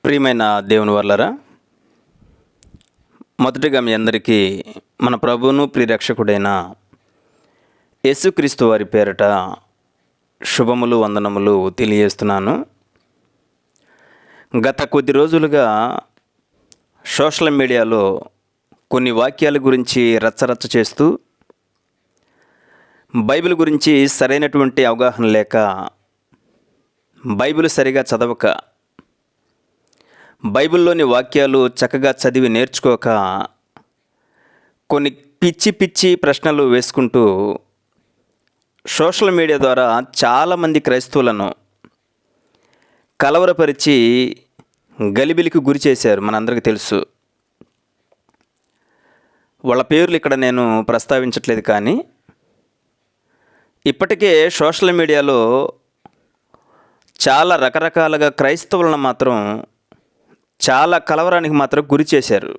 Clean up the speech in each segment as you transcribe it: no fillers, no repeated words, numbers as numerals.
ప్రియమైన దేవుని వల్లరా, మొదటిగా మీ అందరికీ మన ప్రభువును ప్రియరక్షకుడైన యేసుక్రీస్తు వారి పేరట శుభములు వందనములు తెలియజేస్తున్నాను. గత కొద్ది రోజులుగా సోషల్ మీడియాలో కొన్ని వాక్యాల గురించి రచ్చరచ్చ చేస్తూ బైబిల్ గురించి సరైనటువంటి అవగాహన లేక, బైబిల్ సరిగా చదవక, బైబిల్లోని వాక్యాలు చక్కగా చదివి నేర్చుకోక కొన్ని పిచ్చి పిచ్చి ప్రశ్నలు వేసుకుంటూ సోషల్ మీడియా ద్వారా చాలామంది క్రైస్తవులను కలవరపరిచి గలిబిలికి గురి చేశారు. మనందరికీ తెలుసు. వాళ్ళ పేర్లు ఇక్కడ నేను ప్రస్తావించట్లేదు, కానీ ఇప్పటికే సోషల్ మీడియాలో చాలా రకరకాలుగా క్రైస్తవులను మాత్రం చాలా కలవరానికి మాత్రం గురి చేశారు.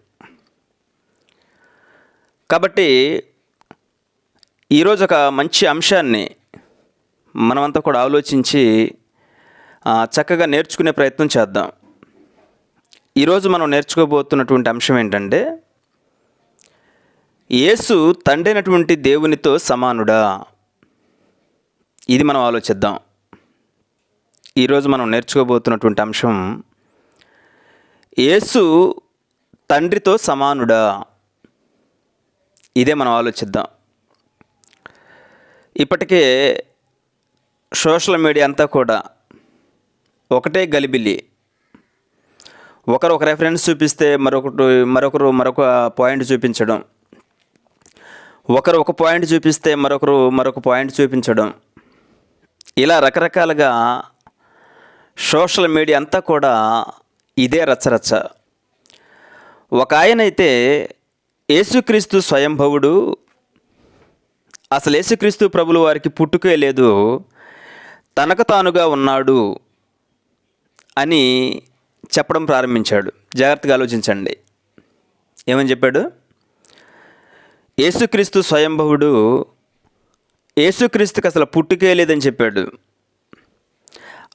కాబట్టి ఈరోజు ఒక మంచి అంశాన్ని మనమంతా కూడా ఆలోచించి చక్కగా నేర్చుకునే ప్రయత్నం చేద్దాం. ఈరోజు మనం నేర్చుకోబోతున్నటువంటి అంశం ఏంటంటే, యేసు తండ్రి అయినటువంటి దేవునితో సమానుడా? ఇది మనం ఆలోచిద్దాం. ఈరోజు మనం నేర్చుకోబోతున్నటువంటి అంశం, యేసు తండ్రితో సమానుడా? ఇదే మనం ఆలోచిద్దాం. ఇప్పటికే సోషల్ మీడియా అంతా కూడా ఒకటే గలిబిలి. ఒకరు ఒక రెఫరెన్స్ చూపిస్తే మరొకరు మరొక పాయింట్ చూపించడం, ఒకరు ఒక పాయింట్ చూపిస్తే మరొక పాయింట్ చూపించడం, ఇలా రకరకాలుగా సోషల్ మీడియా అంతా కూడా ఇదే రచ్చరచ్చ. ఒక ఆయనైతే యేసుక్రీస్తు స్వయంభవుడు, అసలు యేసుక్రీస్తు ప్రభుల వారికి పుట్టుకే లేదు, తనకు తానుగా ఉన్నాడు అని చెప్పడం ప్రారంభించాడు. జాగ్రత్తగా ఆలోచించండి. ఏమని చెప్పాడు? యేసుక్రీస్తు స్వయంభవుడు, యేసుక్రీస్తుకి అసలు పుట్టుకే లేదని చెప్పాడు.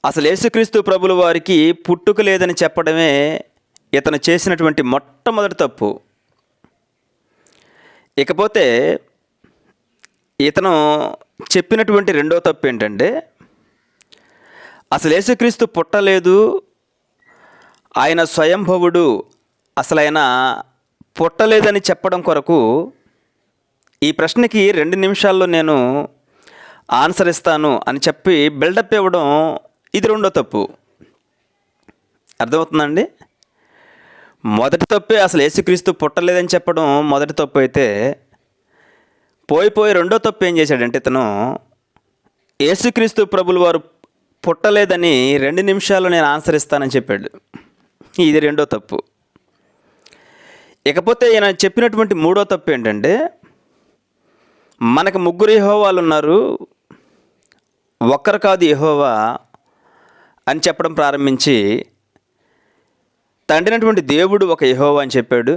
అసలు యేసుక్రీస్తు ప్రభుల వారికి పుట్టుక లేదని చెప్పడమే ఇతను చేసినటువంటి మొట్టమొదటి తప్పు. ఇకపోతే ఇతను చెప్పినటువంటి రెండో తప్పు ఏంటంటే, అసలు యేసుక్రీస్తు పుట్టలేదు, ఆయన స్వయంభవుడు, అసలు ఆయన పుట్టలేదని చెప్పడం కొరకు ఈ ప్రశ్నకి 2 నిమిషాల్లో నేను ఆన్సర్ ఇస్తాను అని చెప్పి బిల్డప్ ఇవ్వడం, ఇది రెండో తప్పు. అర్థమవుతుందండి? మొదటి తప్పే అసలు యేసుక్రీస్తు పుట్టలేదని చెప్పడం మొదటి తప్పు అయితే, పోయి రెండో తప్పు ఏం చేశాడంటే, ఇతను యేసుక్రీస్తు ప్రభుల వారు పుట్టలేదని 2 నిమిషాల్లో నేను ఆన్సర్ ఇస్తానని చెప్పాడు. ఇది రెండో తప్పు. ఇకపోతే ఈయన చెప్పినటువంటి మూడో తప్పు ఏంటంటే, మనకు 3 యెహోవాలు ఉన్నారు, ఒక్కరు కాదు యెహోవా అని చెప్పడం ప్రారంభించి, తండ్రినటువంటి దేవుడు ఒక యెహోవా అని చెప్పాడు,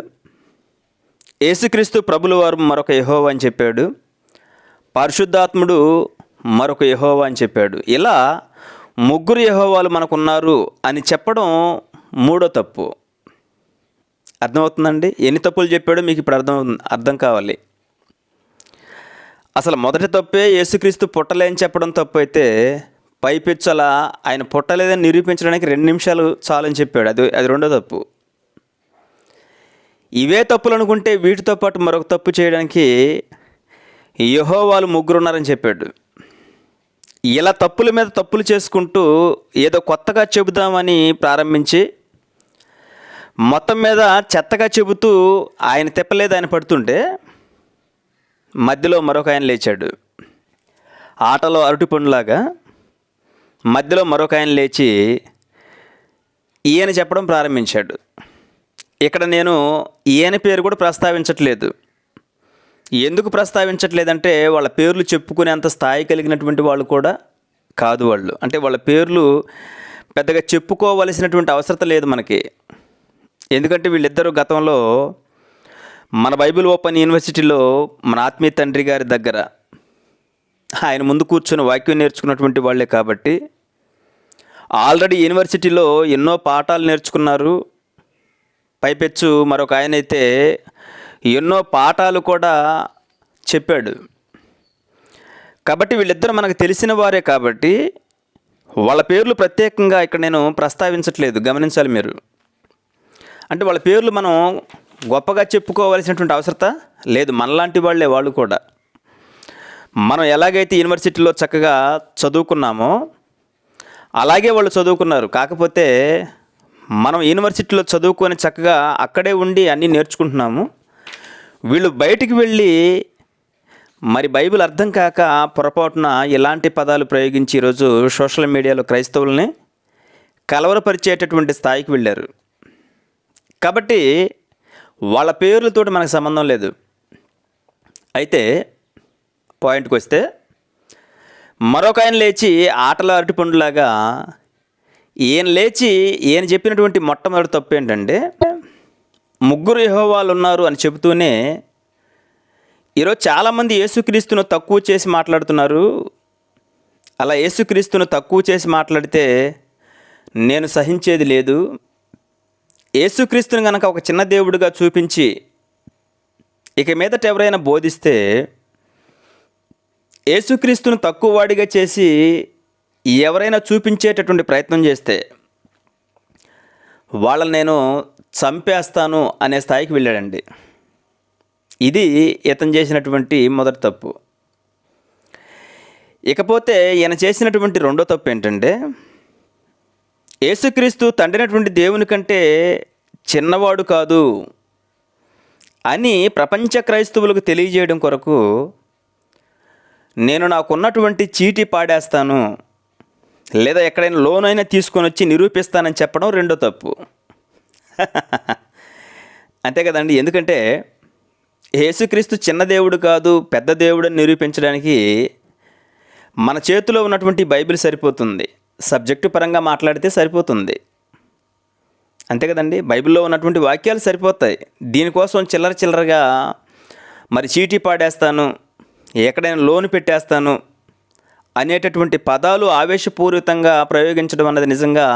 యేసుక్రీస్తు ప్రభుల వారు మరొక యెహోవా అని చెప్పాడు, పరిశుద్ధాత్ముడు మరొక యెహోవా అని చెప్పాడు. ఇలా 3 యెహోవాలు మనకున్నారు అని చెప్పడం మూడో తప్పు. అర్థమవుతుందండి? ఎన్ని తప్పులు చెప్పాడో మీకు ఇప్పుడు అర్థం కావాలి. అసలు మొదటి తప్పే యేసుక్రీస్తు పుట్టలేని చెప్పడం తప్పు అయితే, పైపెచ్చలా ఆయన పుట్టలేదని నిరూపించడానికి 2 నిమిషాలు చాలని చెప్పాడు. అది రెండో తప్పు. ఇవే తప్పులు అనుకుంటే వీటితో పాటు మరొక తప్పు చేయడానికి యెహోవాలు 3 ఉన్నారని చెప్పాడు. ఇలా తప్పుల మీద తప్పులు చేసుకుంటూ ఏదో కొత్తగా చెబుదామని ప్రారంభించి, మొత్తం మీద చెత్తగా చెబుతూ ఆయన తిప్పలేదు ఆయన పడుతుంటే, మధ్యలో మరొక ఆయన లేచాడు. ఆటలో అరటిపండులాగా మధ్యలో మరొక ఆయన లేచి ఈయన చెప్పడం ప్రారంభించాడు. ఇక్కడ నేను ఈయన పేరు కూడా ప్రస్తావించట్లేదు. ఎందుకు ప్రస్తావించట్లేదంటే, వాళ్ళ పేర్లు చెప్పుకునేంత స్థాయి కలిగినటువంటి వాళ్ళు కూడా కాదు వాళ్ళు. అంటే వాళ్ళ పేర్లు పెద్దగా చెప్పుకోవలసినటువంటి అవసరం లేదు మనకి. ఎందుకంటే వీళ్ళిద్దరూ గతంలో మన బైబిల్ ఓపెన్ యూనివర్సిటీలో మన ఆత్మీయ తండ్రి గారి దగ్గర ఆయన ముందు కూర్చొని వాక్యం నేర్చుకున్నటువంటి వాళ్ళే కాబట్టి ఆల్రెడీ యూనివర్సిటీలో ఎన్నో పాఠాలు నేర్చుకున్నారు. పైపెచ్చు మరొక ఆయన అయితే ఎన్నో పాఠాలు కూడా చెప్పాడు. కాబట్టి వీళ్ళిద్దరూ మనకు తెలిసిన వారే కాబట్టి వాళ్ళ పేర్లు ప్రత్యేకంగా ఇక్కడ నేను ప్రస్తావించట్లేదు, గమనించాలి మీరు. అంటే వాళ్ళ పేర్లు మనం గొప్పగా చెప్పుకోవాల్సినటువంటి అవసరత లేదు. మనలాంటి వాళ్ళే వాళ్ళు కూడా. మనం ఎలాగైతే యూనివర్సిటీలో చక్కగా చదువుకున్నామో అలాగే వాళ్ళు చదువుకున్నారు. కాకపోతే మనం యూనివర్సిటీలో చదువుకొని చక్కగా అక్కడే ఉండి అన్నీ నేర్చుకుంటున్నాము. వీళ్ళు బయటికి వెళ్ళి మరి బైబిల్ అర్థం కాక పొరపాటున ఇలాంటి పదాలు ప్రయోగించి ఈరోజు సోషల్ మీడియాలో క్రైస్తవుల్ని కలవరపరిచేటటువంటి స్థాయికి వెళ్ళారు. కాబట్టి వాళ్ళ పేర్లతో మనకు సంబంధం లేదు. అయితే పాయింట్కి వస్తే మరొక ఆయన లేచి ఆటల అరటిపండులాగా ఈయన లేచి ఈయన చెప్పినటువంటి మొట్టమొదటి తప్పు ఏంటంటే, ముగ్గురు యెహోవాలు ఉన్నారు అని చెబుతూనే ఈరోజు చాలామంది యేసుక్రీస్తును తక్కువ చేసి మాట్లాడుతున్నారు. అలా యేసుక్రీస్తును తక్కువ చేసి మాట్లాడితే నేను సహించేది లేదు. యేసుక్రీస్తుని కనుక ఒక చిన్న దేవుడిగా చూపించి ఇక మీదట ఎవరైనా బోధిస్తే యేసుక్రీస్తును తక్కువ వాడిగా చేసి ఎవరైనా చూపించేటటువంటి ప్రయత్నం చేస్తే వాళ్ళని నేను చంపేస్తాను అనే స్థాయికి వెళ్ళాడండి. ఇది ఇతను చేసినటువంటి మొదటి తప్పు. ఇకపోతే ఈయన చేసినటువంటి రెండో తప్పు ఏంటంటే, యేసుక్రీస్తు తండ్రినటువంటి దేవుని కంటే చిన్నవాడు కాదు అని ప్రపంచ క్రైస్తవులకు తెలియజేయడం కొరకు నేను నాకున్నటువంటి చీటీ పాడేస్తాను, లేదా ఎక్కడైనా లోన్ అయినా తీసుకొని వచ్చి నిరూపిస్తానని చెప్పడం రెండో తప్పు. అంతే కదండి. ఎందుకంటే యేసుక్రీస్తు చిన్న దేవుడు కాదు పెద్ద దేవుడు అని నిరూపించడానికి మన చేతిలో ఉన్నటువంటి బైబిల్ సరిపోతుంది. సబ్జెక్టు పరంగా మాట్లాడితే సరిపోతుంది. అంతే కదండి. బైబిల్లో ఉన్నటువంటి వాక్యాలు సరిపోతాయి. దీనికోసం చిల్లరగా మరి చీటీ పాడేస్తాను, ఎక్కడైనా లోన్ పెట్టేస్తాను అనేటటువంటి పదాలు ఆవేశపూరితంగా ప్రయోగించడం అన్నది నిజంగా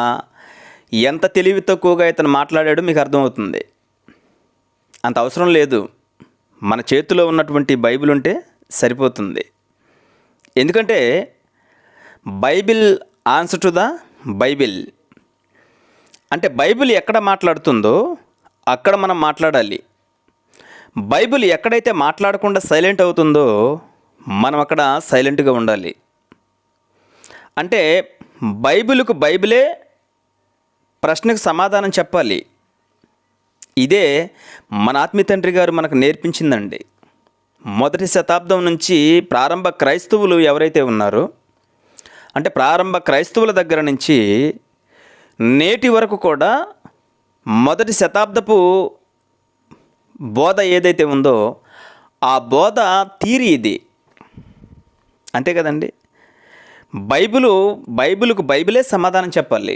ఎంత తెలివి తక్కువగా ఇతను మాట్లాడాడో మీకు అర్థమవుతుంది. అంత అవసరం లేదు. మన చేతిలో ఉన్నటువంటి బైబిల్ ఉంటే సరిపోతుంది. ఎందుకంటే Bible answer to the Bible. అంటే బైబిల్ ఎక్కడ మాట్లాడుతుందో అక్కడ మనం మాట్లాడాలి. బైబిల్ ఎక్కడైతే మాట్లాడకుండా సైలెంట్ అవుతుందో మనం అక్కడ సైలెంట్గా ఉండాలి. అంటే బైబిల్కు బైబిలే ప్రశ్నకు సమాధానం చెప్పాలి. ఇదే మన ఆత్మీయ తండ్రి గారు మనకు నేర్పించిందండి. మొదటి శతాబ్దం నుంచి ప్రారంభ క్రైస్తవులు ఎవరైతే ఉన్నారో, అంటే ప్రారంభ క్రైస్తవుల దగ్గర నుంచి నేటి వరకు కూడా మొదటి శతాబ్దపు బోధ ఏదైతే ఉందో ఆ బోధ తీరి ఇది. అంతే కదండి. బైబిల్కు బైబిలే సమాధానం చెప్పాలి.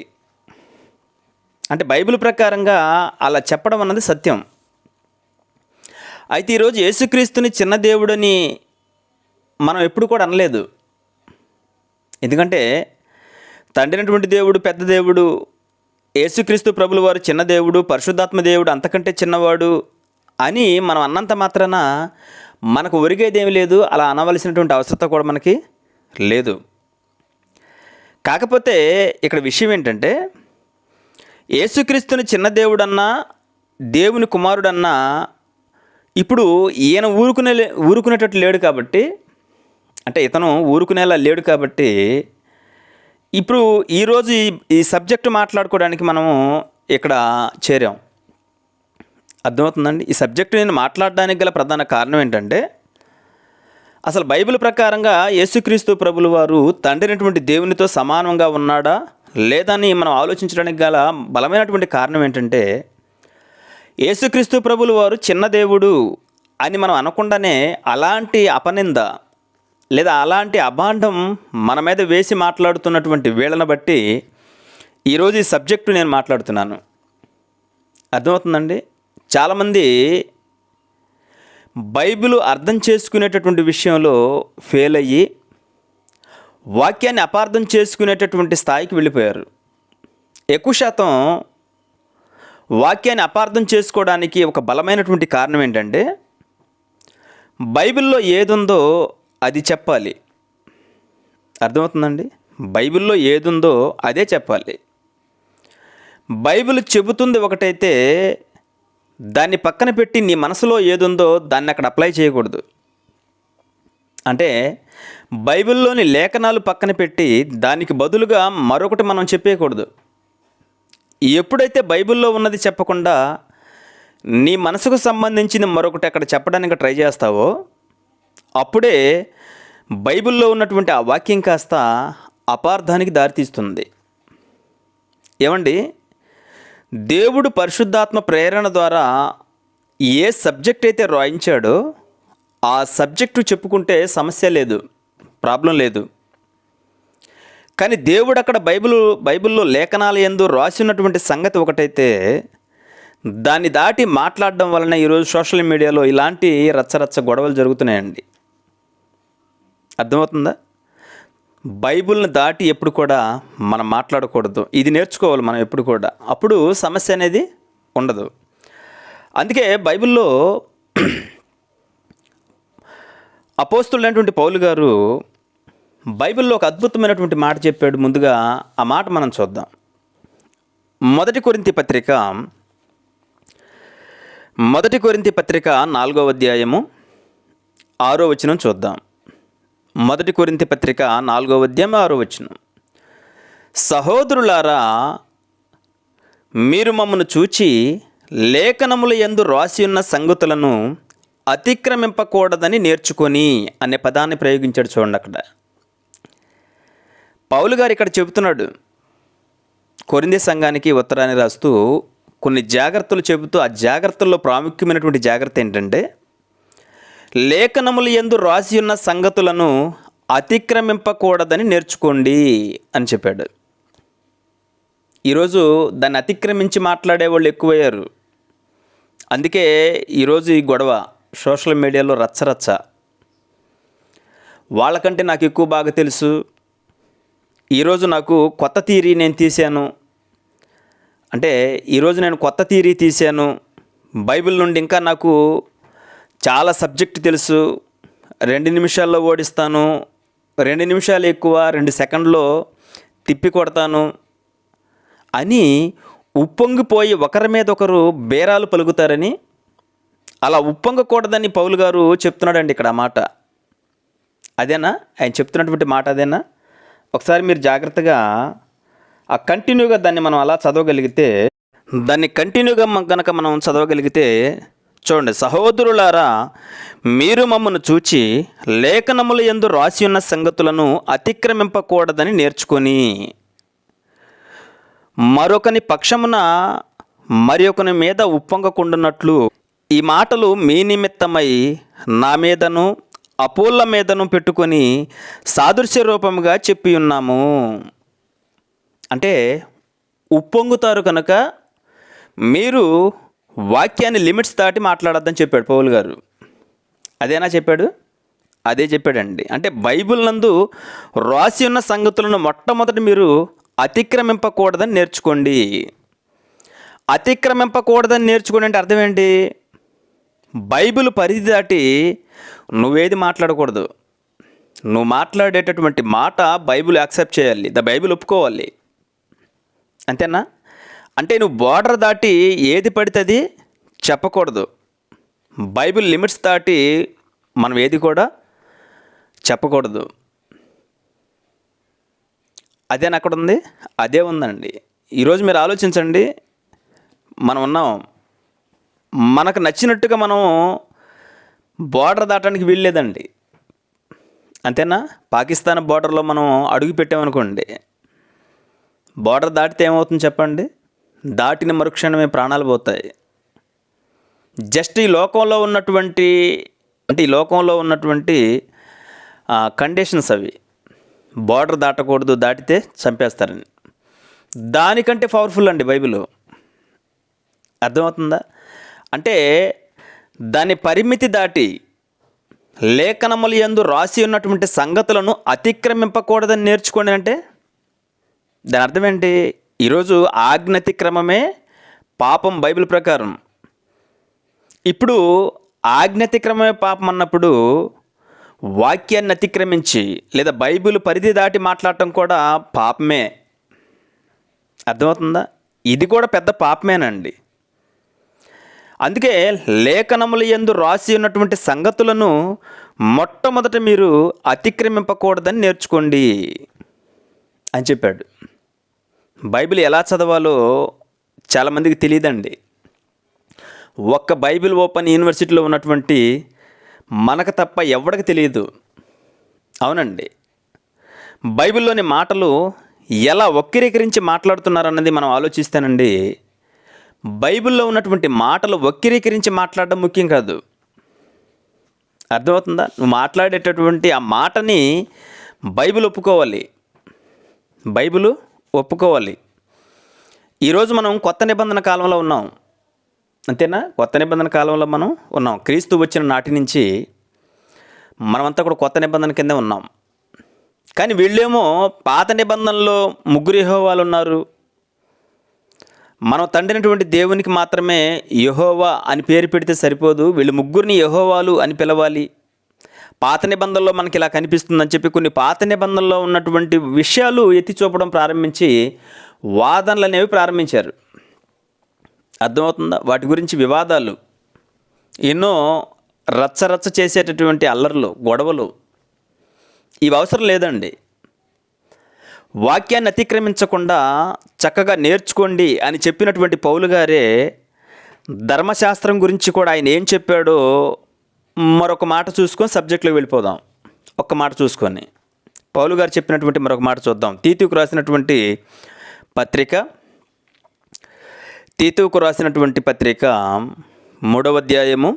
అంటే బైబిల్ ప్రకారంగా అలా చెప్పడం అన్నది సత్యం. అయితే ఈరోజు యేసుక్రీస్తుని చిన్న దేవుడని మనం ఎప్పుడు కూడా అనలేదు. ఎందుకంటే తండ్రినటువంటి దేవుడు పెద్ద దేవుడు, యేసుక్రీస్తు ప్రభుల వారు చిన్న దేవుడు, పరిశుద్ధాత్మ దేవుడు అంతకంటే చిన్నవాడు అని మనం అన్నంత మాత్రాన మనకు ఒరిగేదేమీ లేదు. అలా అనవలసినటువంటి అవసరత కూడా మనకి లేదు. కాకపోతే ఇక్కడ విషయం ఏంటంటే, యేసుక్రీస్తుని చిన్న దేవుడన్నా దేవుని కుమారుడన్నా ఇప్పుడు ఈయన ఊరుకునేటట్లు లేడు కాబట్టి, అంటే ఇతను ఊరుకునేలా లేడు కాబట్టి ఇప్పుడు ఈరోజు ఈ సబ్జెక్టు మాట్లాడుకోవడానికి మనము ఇక్కడ చేరాం. అర్థమవుతుందండి. ఈ సబ్జెక్టు నేను మాట్లాడడానికి గల ప్రధాన కారణం ఏంటంటే, అసలు బైబిల్ ప్రకారంగా యేసుక్రీస్తు ప్రభుల వారు తండ్రినటువంటి దేవునితో సమానంగా ఉన్నాడా లేదని మనం ఆలోచించడానికి గల బలమైనటువంటి కారణం ఏంటంటే, యేసుక్రీస్తు ప్రభుల వారు చిన్న దేవుడు అని మనం అనకుండానే అలాంటి అపనింద లేదా అలాంటి అభాండం మన మీద వేసి మాట్లాడుతున్నటువంటి వీళ్ళని బట్టి ఈరోజు ఈ సబ్జెక్టు నేను మాట్లాడుతున్నాను. అర్థమవుతుందండి. చాలామంది బైబిల్ అర్థం చేసుకునేటటువంటి విషయంలో ఫెయిల్ అయ్యి వాక్యాన్ని అపార్థం చేసుకునేటటువంటి స్థాయికి వెళ్ళిపోయారు. ఎక్కువ శాతం వాక్యాన్ని అపార్థం చేసుకోవడానికి ఒక బలమైనటువంటి కారణం ఏంటంటే బైబిల్లో ఏదుందో అది చెప్పాలి. అర్థమవుతుందండి? బైబిల్లో ఏదుందో అదే చెప్పాలి. బైబిల్ చెబుతుంది ఒకటైతే దాన్ని పక్కన పెట్టి నీ మనసులో ఏదుందో దాన్ని అక్కడ అప్లై చేయకూడదు. అంటే బైబిల్లోని లేఖనాలు పక్కన పెట్టి దానికి బదులుగా మరొకటి మనం చెప్పేయకూడదు. ఎప్పుడైతే బైబిల్లో ఉన్నది చెప్పకుండా నీ మనసుకు సంబంధించిన మరొకటి అక్కడ చెప్పడానికి ట్రై చేస్తావో అప్పుడే బైబిల్లో ఉన్నటువంటి ఆ వాక్యం కాస్త అపార్థానికి దారితీస్తుంది. ఏమండి, దేవుడు పరిశుద్ధాత్మ ప్రేరణ ద్వారా ఏ సబ్జెక్ట్ అయితే రాయించాడో ఆ సబ్జెక్టు చెప్పుకుంటే సమస్య లేదు, ప్రాబ్లం లేదు. కానీ దేవుడు అక్కడ బైబిల్లో లేఖనాల యందు రాసినటువంటి సంగతి ఒకటైతే దాన్ని దాటి మాట్లాడడం వలన ఈరోజు సోషల్ మీడియాలో ఇలాంటి రచ్చరచ్చ గొడవలు జరుగుతున్నాయండి. అర్థమవుతుందా? బైబిల్ని దాటి ఎప్పుడు కూడా మనం మాట్లాడకూడదు. ఇది నేర్చుకోవాలి మనం ఎప్పుడు కూడా. అప్పుడు సమస్య అనేది ఉండదు. అందుకే బైబిల్లో అపోస్తులైనటువంటి పౌలు గారు బైబిల్లో ఒక అద్భుతమైనటువంటి మాట చెప్పాడు. ముందుగా ఆ మాట మనం చూద్దాం. మొదటి కొరింథీ పత్రిక 4వ అధ్యాయము 6వ వచనం చూద్దాం. మొదటి కొరింథీ పత్రిక 4వ అధ్యాయం 6వ వచనం. సహోదరులారా, మీరు మమ్మను చూచి లేఖనముల యందు రాసి ఉన్న సంగతులను అతిక్రమింపకూడదని నేర్చుకొని అనే పదాన్ని ప్రయోగించాడు. చూడండి, అక్కడ పౌలు గారు ఇక్కడ చెబుతున్నాడు. కొరింథీ సంఘానికి ఉత్తరాన్ని రాస్తూ కొన్ని జాగ్రత్తలు చెబుతూ ఆ జాగ్రత్తల్లో ప్రాముఖ్యమైనటువంటి జాగ్రత్త ఏంటంటే లేఖనముల యందు రాసి ఉన్న సంగతులను అతిక్రమింపకూడదని నేర్చుకోండి అని చెప్పాడు. ఈరోజు దాన్ని అతిక్రమించి మాట్లాడే వాళ్ళు ఎక్కువయ్యారు. అందుకే ఈరోజు ఈ గొడవ సోషల్ మీడియాలో రచ్చరచ్చ. వాళ్ళకంటే నాకు ఎక్కువ బాగా తెలుసు, ఈరోజు నాకు కొత్త థియరీ నేను తీశాను అంటే ఈరోజు నేను కొత్త థియరీ తీశాను, బైబిల్ నుండి ఇంకా నాకు చాలా సబ్జెక్ట్ తెలుసు, 2 నిమిషాల్లో ఓడిస్తాను, 2 నిమిషాలు ఎక్కువ 2 సెకండ్లో తిప్పి కొడతాను అని ఉప్పొంగిపోయి ఒకరి మీద ఒకరు బేరాలు పలుకుతారని, అలా ఉప్పొంగకూడదని పౌలు గారు చెప్తున్నాడండి ఇక్కడ. ఆ మాట అదేనా? ఆయన చెప్తున్నటువంటి మాట అదేనా? ఒకసారి మీరు జాగ్రత్తగా ఆ కంటిన్యూగా దాన్ని మనం అలా చదవగలిగితే, దాన్ని కంటిన్యూగా కనుక మనం చదవగలిగితే చూడండి. సహోదరులారా, మీరు మమ్మను చూచి లేఖనముల యందు రాసి ఉన్న సంగతులను అతిక్రమింపకూడదని నేర్చుకొని మరొకని పక్షమున మరి ఒకని మీద ఉప్పొంగకుండునట్లు ఈ మాటలు మీ నిమిత్తమై నా మీదను అపోల్ల మీదను పెట్టుకొని సాదృశ్య రూపముగా చెప్పి ఉన్నాము. అంటే ఉప్పొంగుతారు కనుక మీరు వాక్యాన్ని లిమిట్స్ దాటి మాట్లాడొద్దని చెప్పాడు పౌలు గారు. అదేనా చెప్పాడు? అదే చెప్పాడండి. అంటే బైబిల్ నందు రాసి ఉన్న సంగతులను మొట్టమొదటి మీరు అతిక్రమింపకూడదని నేర్చుకోండి. అతిక్రమింపకూడదని నేర్చుకోండి అంటే అర్థం ఏంటి? బైబిల్ పరిధి దాటి నువ్వేది మాట్లాడకూడదు. నువ్వు మాట్లాడేటటువంటి మాట బైబిల్ యాక్సెప్ట్ చేయాలి, బైబిల్ ఒప్పుకోవాలి. అంతేనా? అంటే నువ్వు బోర్డర్ దాటి ఏది పడితే అది చెప్పకూడదు. బైబిల్ లిమిట్స్ దాటి మనం ఏది కూడా చెప్పకూడదు. అదేనా అక్కడ ఉంది? అదే ఉందండి. ఈరోజు మీరు ఆలోచించండి, మనం ఉన్నాం, మనకు నచ్చినట్టుగా మనం బోర్డర్ దాటానికి వీల్లేదండి. అంతేనా? పాకిస్తాన్ బోర్డర్లో మనం అడుగు పెట్టామనుకోండి, బోర్డర్ దాటితే ఏమవుతుంది చెప్పండి? దాటిన మరుక్షణమే ప్రాణాలు పోతాయి. జస్ట్ ఈ లోకంలో ఉన్నటువంటి కండిషన్స్ అవి. బోర్డర్ దాటకూడదు, దాటితే చంపేస్తారని. దానికంటే పవర్ఫుల్ అండి బైబిల్. అర్థమవుతుందా? అంటే దాని పరిమితి దాటి లేఖనముల యందు రాసి ఉన్నటువంటి సంగతులను అతిక్రమింపకూడదని నేర్చుకోండి అంటే దాని అర్థం ఏంటి? ఈరోజు ఆజ్ఞాతిక్రమమే పాపం బైబిల్ ప్రకారం. ఇప్పుడు ఆజ్ఞాతిక్రమమే పాపం అన్నప్పుడు వాక్యాన్ని అతిక్రమించి లేదా బైబిల్ పరిధి దాటి మాట్లాడటం కూడా పాపమే. అర్థమవుతుందా? ఇది కూడా పెద్ద పాపమేనండి. అందుకే లేఖనముల యందు రాసి ఉన్నటువంటి సంగతులను మొట్టమొదట మీరు అతిక్రమింపకూడదని నేర్చుకోండి అని చెప్పాడు. బైబిల్ ఎలా చదవాలో చాలామందికి తెలియదండి. ఒక్క బైబిల్ ఓపెన్ యూనివర్సిటీలో ఉన్నటువంటి మనకు తప్ప ఎవరికి తెలియదు. అవునండి. బైబిల్లోని మాటలు ఎలా వక్రీకరించి మాట్లాడుతున్నారన్నది మనం ఆలోచిస్తానండి. బైబిల్లో ఉన్నటువంటి మాటలు వక్రీకరించి మాట్లాడడం ముఖ్యం కాదు. అర్థమవుతుందా? నువ్వు మాట్లాడేటటువంటి ఆ మాటని బైబిల్ ఒప్పుకోవాలి. బైబిల్ ఒప్పుకోవాలి. ఈరోజు మనం కొత్త నిబంధన కాలంలో ఉన్నాం. అంతేనా? కొత్త నిబంధన కాలంలో మనం ఉన్నాం. క్రీస్తు వచ్చిన నాటి నుంచి మనమంతా కూడా కొత్త నిబంధన కింద ఉన్నాం. కానీ వీళ్ళేమో పాత నిబంధనలో ముగ్గురు యెహోవాలు ఉన్నారు. మనం తండ్రినటువంటి దేవునికి మాత్రమే యెహోవా అని పేరు పెడితే సరిపోదు, వీళ్ళు ముగ్గురిని యెహోవాలు అని పిలవాలి. పాత నిబంధనలో మనకి ఇలా కనిపిస్తుందని చెప్పి కొన్ని పాత నిబంధనలో ఉన్నటువంటి విషయాలు ఎత్తి చూపడం ప్రారంభించి వాదనలు అనేవి ప్రారంభించారు. అర్థమవుతుందా? వాటి గురించి వివాదాలు, ఎన్నో రచ్చరచ్చ చేసేటటువంటి అల్లర్లు, గొడవలు. ఇవి అవసరం లేదండి. వాక్యాన్ని అతిక్రమించకుండా చక్కగా నేర్చుకోండి అని చెప్పినటువంటి పౌలు గారే ధర్మశాస్త్రం గురించి కూడా ఆయన ఏం చెప్పాడో మరొక మాట చూసుకొని సబ్జెక్టులోకి వెళ్ళిపోదాం. ఒక్క మాట చూసుకొని పౌలు గారు చెప్పినటువంటి మరొక మాట చూద్దాం. తీతుకు రాసినటువంటి పత్రిక 3వ అధ్యాయము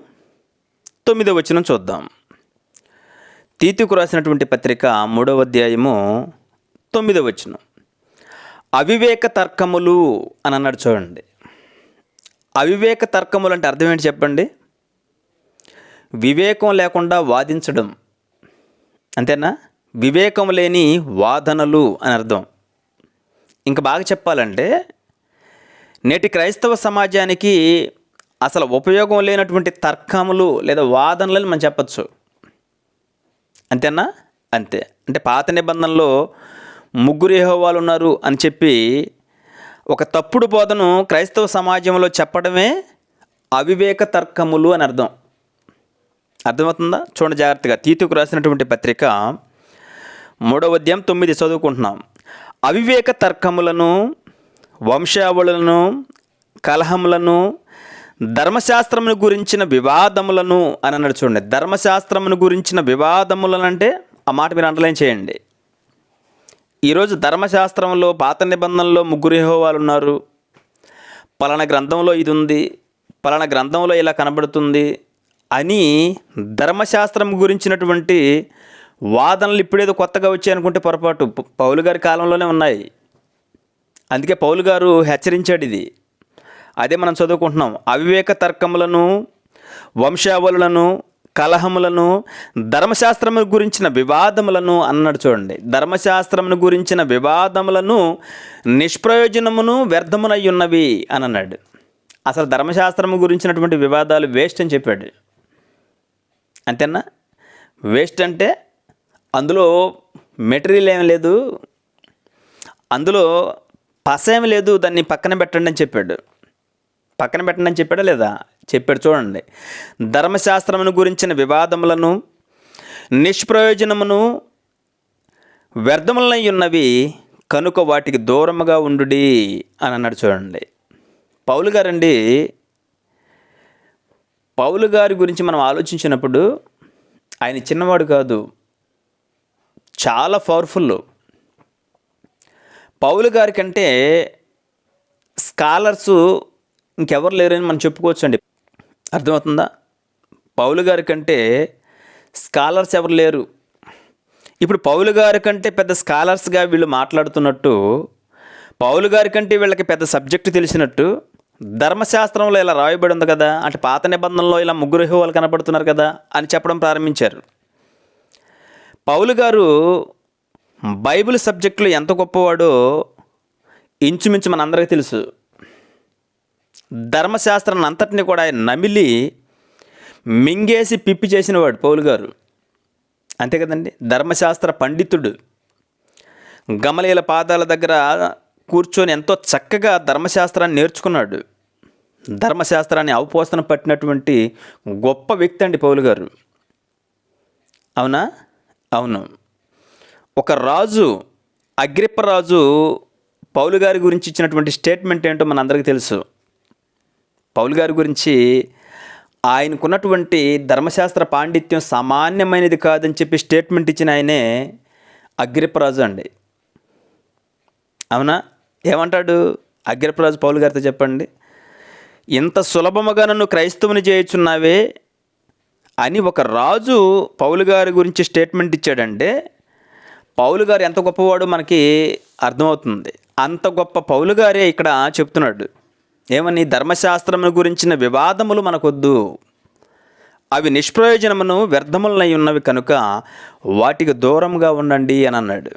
9వ వచనం చూద్దాం. తీతుకు రాసినటువంటి పత్రిక 3వ అధ్యాయము 9వ వచనం. అవివేక తర్కములు అని అన్నాడు చూడండి. అవివేక తర్కములు అంటే అర్థం ఏంటి చెప్పండి? వివేకం లేకుండా వాదించడం, అంతేనా? వివేకం లేని వాదనలు అని అర్థం. ఇంకా బాగా చెప్పాలంటే నేటి క్రైస్తవ సమాజానికి అసలు ఉపయోగం లేనటువంటి తర్కములు లేదా వాదనలని మనం చెప్పచ్చు. అంతేనా? అంతే. అంటే పాత నిబంధనలో ముగ్గురు యెహోవాలు ఉన్నారు అని చెప్పి ఒక తప్పుడు బోధను క్రైస్తవ సమాజంలో చెప్పడమే అవివేక తర్కములు అని అర్థం. అర్థమవుతుందా? చూడండి జాగ్రత్తగా. తీతుకు రాసినటువంటి పత్రిక 3వ అధ్యాయం 9 చదువుకుంటున్నాం. అవివేక తర్కములను, వంశావళులను, కలహములను, ధర్మశాస్త్రమును గురించిన వివాదములను అని అన్నాడు చూడండి. ధర్మశాస్త్రమును గురించిన వివాదములను అంటే ఆ మాట మీరు అండర్లైన్ చేయండి. ఈరోజు ధర్మశాస్త్రంలో పాత నిబంధనలో ముగ్గురు యెహోవాలు ఉన్నారు, పలానా గ్రంథంలో ఇది ఉంది, పలానా గ్రంథంలో ఇలా కనబడుతుంది అని ధర్మశాస్త్రం గురించినటువంటి వాదనలు ఇప్పుడేదో కొత్తగా వచ్చాయి అనుకుంటే పొరపాటు. పౌలు గారి కాలంలోనే ఉన్నాయి. అందుకే పౌలు గారు హెచ్చరించాడు ఇది. అదే మనం చదువుకుంటున్నాం. అవివేక తర్కములను, వంశావళులను, కలహములను, ధర్మశాస్త్రము గురించిన వివాదములను అన్నాడు చూడండి. ధర్మశాస్త్రమును గురించిన వివాదములను నిష్ప్రయోజనమును వ్యర్థమునై ఉన్నవి అని అన్నాడు. అసలు ధర్మశాస్త్రము గురించినటువంటి వివాదాలు వేస్ట్ అని చెప్పాడు. అంతేనా? వేస్ట్ అంటే అందులో మెటీరియల్ ఏం లేదు, అందులో పస ఏమి లేదు, దాన్ని పక్కన పెట్టండి అని చెప్పాడు. పక్కన పెట్టండి అని చెప్పాడా లేదా? చెప్పాడు. చూడండి. ధర్మశాస్త్రమును గురించిన వివాదములను, నిష్ప్రయోజనమును, వ్యర్థములై ఉన్నవి కనుక వాటికి దూరముగా ఉండుడి అని అన్నాడు చూడండి. పౌలు గారండి, పౌలు గారి గురించి మనం ఆలోచించినప్పుడు ఆయన చిన్నవాడు కాదు, చాలా పవర్ఫుల్. పౌలు గారి కంటే స్కాలర్సు ఇంకెవరు లేరని మనం చెప్పుకోవచ్చు అండి. అర్థమవుతుందా? పౌలు గారి కంటే స్కాలర్స్ ఎవరు లేరు. ఇప్పుడు పౌలు గారి కంటే పెద్ద స్కాలర్స్గా వీళ్ళు మాట్లాడుతున్నట్టు, పౌలు గారి కంటే వీళ్ళకి పెద్ద సబ్జెక్టు తెలిసినట్టు ధర్మశాస్త్రంలో ఇలా రాయబడి ఉంది కదా, అంటే పాత నిబంధనలో ఇలా ముగ్గురు యెహోవాలు కనబడుతున్నారు కదా అని చెప్పడం ప్రారంభించారు. పౌలు గారు బైబిల్ సబ్జెక్టులో ఎంత గొప్పవాడో ఇంచుమించు మనందరికీ తెలుసు. ధర్మశాస్త్రాన్ని అంతటిని కూడా ఆయన నమిలి మింగేసి పిప్పి చేసినవాడు పౌలు గారు. అంతే కదండి, ధర్మశాస్త్ర పండితుడు. గమలీల పాదాల దగ్గర కూర్చొని ఎంతో చక్కగా ధర్మశాస్త్రాన్ని నేర్చుకున్నాడు. ధర్మశాస్త్రాన్ని అవపోసన పట్టినటువంటి గొప్ప వ్యక్తి అండి పౌలు గారు. అవునా? అవును. ఒక రాజు, అగ్రిప్ప రాజు పౌలు గారి గురించి ఇచ్చినటువంటి స్టేట్మెంట్ ఏంటో మన అందరికీ తెలుసు. పౌలు గారి గురించి ఆయనకున్నటువంటి ధర్మశాస్త్ర పాండిత్యం సామాన్యమైనది కాదని చెప్పి స్టేట్మెంట్ ఇచ్చిన ఆయనే అగ్రిప్పరాజు అండి. అవునా? ఏమంటాడు అగ్రిప్పరాజు పౌలు గారితో? చెప్పండి. ఇంత సులభముగా నన్ను క్రైస్తవుని చేయుచున్నావే అని ఒక రాజు పౌలు గారి గురించి స్టేట్మెంట్ ఇచ్చాడంటే పౌలు గారు ఎంత గొప్పవాడో మనకి అర్థమవుతుంది. అంత గొప్ప పౌలు గారే ఇక్కడ చెప్తున్నాడు ఏమని? ధర్మశాస్త్రమును గురించిన వివాదములు మనకొద్దు, అవి నిష్ప్రయోజనమును వ్యర్థములనై ఉన్నవి కనుక వాటికి దూరంగా ఉండండి అని అన్నాడు.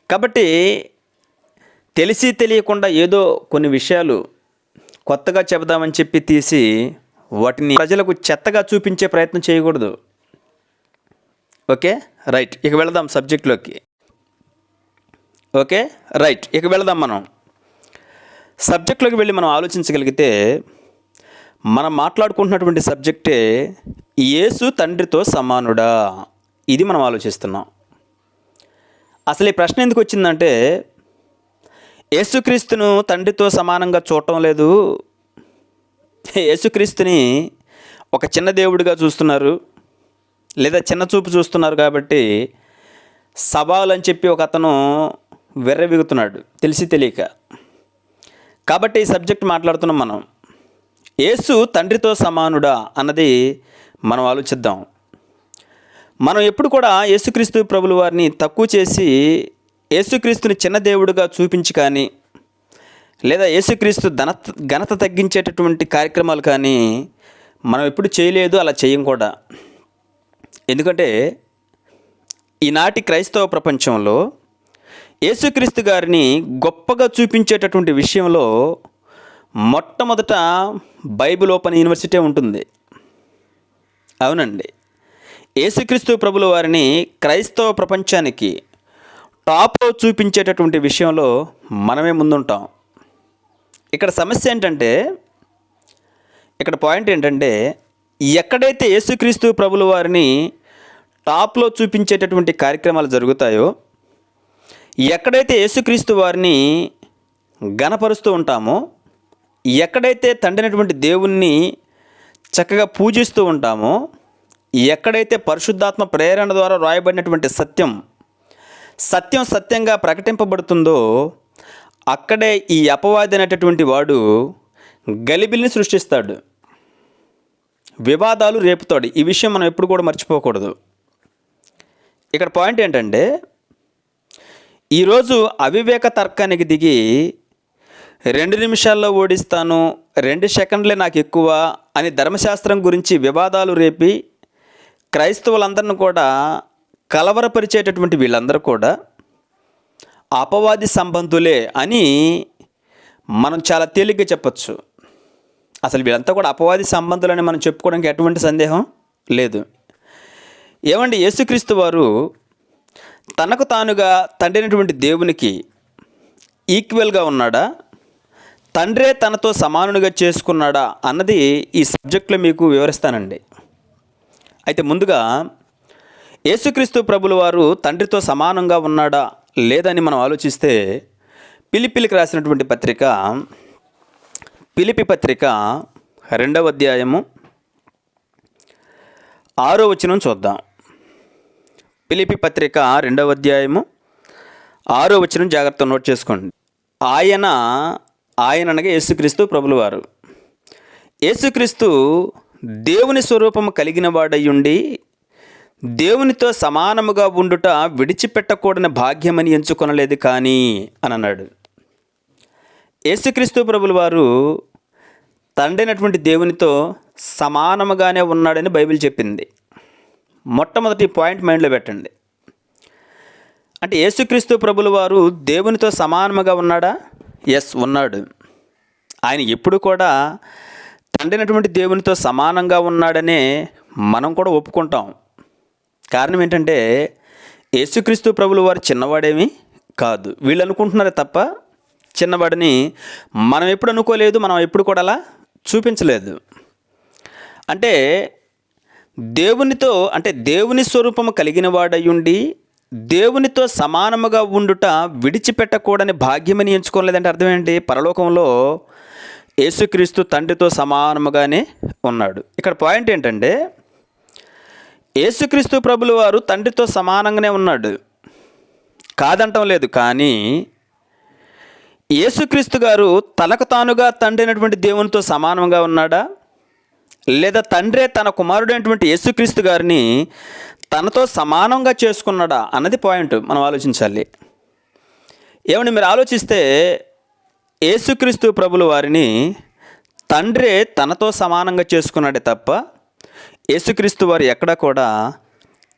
కాబట్టి తెలిసి తెలియకుండా ఏదో కొన్ని విషయాలు కొత్తగా చెబుదామని చెప్పి తీసి వాటిని ప్రజలకు చెత్తగా చూపించే ప్రయత్నం చేయకూడదు. Okay, right. ఇక వెళదాం సబ్జెక్ట్లోకి. Okay, right. ఇక వెళదాం. మనం సబ్జెక్ట్లోకి వెళ్ళి మనం ఆలోచించగలిగితే మనం మాట్లాడుకుంటున్నటువంటి సబ్జెక్టే యేసు తండ్రితో సమానుడా. ఇది మనం ఆలోచిస్తున్నాం. అసలు ఈ ప్రశ్న ఎందుకు వచ్చిందంటే యేసుక్రీస్తును తండ్రితో సమానంగా చూడటం లేదు, యేసుక్రీస్తుని ఒక చిన్న దేవుడిగా చూస్తున్నారు, లేదా చిన్న చూపు చూస్తున్నారు. కాబట్టి సవాల్ అని చెప్పి ఒక అతను వెర్రవిగుతున్నాడు తెలిసి తెలియక. కాబట్టి ఈ సబ్జెక్ట్ మాట్లాడుతున్నాం మనం. యేసు తండ్రితో సమానుడా అన్నది మనం ఆలోచిద్దాం. మనం ఎప్పుడు కూడా యేసుక్రీస్తు ప్రభుల వారిని తక్కువ చేసి యేసుక్రీస్తుని చిన్న దేవుడిగా చూపించి కానీ, లేదా యేసుక్రీస్తు ఘనత తగ్గించేటటువంటి కార్యక్రమాలు కానీ మనం ఎప్పుడు చేయలేదు, అలా చేయం కూడా. ఎందుకంటే ఈనాటి క్రైస్తవ ప్రపంచంలో యేసుక్రీస్తు గారిని గొప్పగా చూపించేటటువంటి విషయంలో మొట్టమొదట బైబిల్ ఓపెన్ యూనివర్సిటీ ఉంటుంది. అవునండి, యేసుక్రీస్తు ప్రభుల వారిని క్రైస్తవ ప్రపంచానికి టాప్లో చూపించేటటువంటి విషయంలో మనమే ముందుంటాం. ఇక్కడ సమస్య ఏంటంటే, ఇక్కడ పాయింట్ ఏంటంటే, ఎక్కడైతే యేసుక్రీస్తు ప్రభుల వారిని టాప్లో చూపించేటటువంటి కార్యక్రమాలు జరుగుతాయో, ఎక్కడైతే యేసుక్రీస్తు వారిని ఘనపరుస్తూ ఉంటామో, ఎక్కడైతే తండ్రినటువంటి దేవుణ్ణి చక్కగా పూజిస్తూ ఉంటామో, ఎక్కడైతే పరిశుద్ధాత్మ ప్రేరణ ద్వారా రాయబడినటువంటి సత్యం సత్యంగా ప్రకటింపబడుతుందో అక్కడే ఈ అపవాది అనేటటువంటి వాడు గలిబిలిని సృష్టిస్తాడు, వివాదాలు రేపుతాడు. ఈ విషయం మనం ఎప్పుడు కూడా మర్చిపోకూడదు. ఇక్కడ పాయింట్ ఏంటంటే, ఈరోజు అవివేక తర్కానికి దిగి 2 నిమిషాల్లో ఓడిస్తాను, 2 సెకండ్లే నాకు ఎక్కువ అని ధర్మశాస్త్రం గురించి వివాదాలు రేపి క్రైస్తవులందరిని కూడా కలవరపరిచేటటువంటి వీళ్ళందరూ కూడా అపవాది సంబంధులే అని మనం చాలా తేలిగ్గా చెప్పచ్చు. అసలు వీళ్ళంతా కూడా అపవాది సంబంధులని మనం చెప్పుకోవడానికి ఎటువంటి సందేహం లేదు. ఏమండి, యేసుక్రీస్తు వారు తనకు తానుగా తండ్రినటువంటి దేవునికి ఈక్వల్గా ఉన్నాడా, తండ్రే తనతో సమానునిగా చేసుకున్నాడా అన్నది ఈ సబ్జెక్టులో మీకు వివరిస్తానండి. అయితే ముందుగా యేసుక్రీస్తు ప్రభుల వారు తండ్రితో సమానంగా ఉన్నాడా లేదని మనం ఆలోచిస్తే పిలిపిలికి రాసినటువంటి పత్రిక, పిలిపి పత్రిక 2వ అధ్యాయము 6వ వచనం చూద్దాం. పిలిపి పత్రిక 2వ అధ్యాయము 6వ వచనం జాగ్రత్తగా నోట్ చేసుకోండి. ఆయన అనగా యేసుక్రీస్తు ప్రభుల వారు. యేసుక్రీస్తు దేవుని స్వరూపము కలిగిన వాడయ్యుండి దేవునితో సమానముగా ఉండుట విడిచిపెట్టకూడని భాగ్యమని ఎంచుకొనలేదు కానీ అని అన్నాడు. యేసుక్రీస్తు ప్రభుల వారు తండ్రైనటువంటి దేవునితో సమానముగానే ఉన్నాడని బైబిల్ చెప్పింది. మొట్టమొదటి పాయింట్ మైండ్లో పెట్టండి. అంటే యేసుక్రీస్తు ప్రభుల వారు దేవునితో సమానముగా ఉన్నాడా? ఎస్, ఉన్నాడు. ఆయన ఎప్పుడు కూడా తండ్రినటువంటి దేవునితో సమానంగా ఉన్నాడనే మనం కూడా ఒప్పుకుంటాం. కారణం ఏంటంటే యేసుక్రీస్తు ప్రభుల వారు చిన్నవాడేమీ కాదు. వీళ్ళు అనుకుంటున్నారే తప్ప చిన్నవాడని మనం ఎప్పుడు అనుకోలేదు, మనం ఎప్పుడు కూడా అలా చూపించలేదు. అంటే దేవునితో, అంటే దేవుని స్వరూపము కలిగిన వాడయుండి దేవునితో సమానముగా ఉండుట విడిచిపెట్టకూడని భాగ్యమని ఎంచుకోలేదంటే అర్థం ఏంటి? పరలోకంలో యేసుక్రీస్తు తండ్రితో సమానముగానే ఉన్నాడు. ఇక్కడ పాయింట్ ఏంటంటే యేసుక్రీస్తు ప్రభుల వారు తండ్రితో సమానంగానే ఉన్నాడు, కాదంటం లేదు. కానీ యేసుక్రీస్తు గారు తనకు తానుగా తండ్రి అయినటువంటి దేవునితో సమానంగా ఉన్నాడా, లేదా తండ్రే తన కుమారుడైనటువంటి యేసుక్రీస్తు గారిని తనతో సమానంగా చేసుకున్నాడా అన్నది పాయింట్ మనం ఆలోచించాలి. ఏమండి, మీరు ఆలోచిస్తే యేసుక్రీస్తు ప్రభుల వారిని తండ్రే తనతో సమానంగా చేసుకున్నాడే తప్ప యేసుక్రీస్తు వారు ఎక్కడా కూడా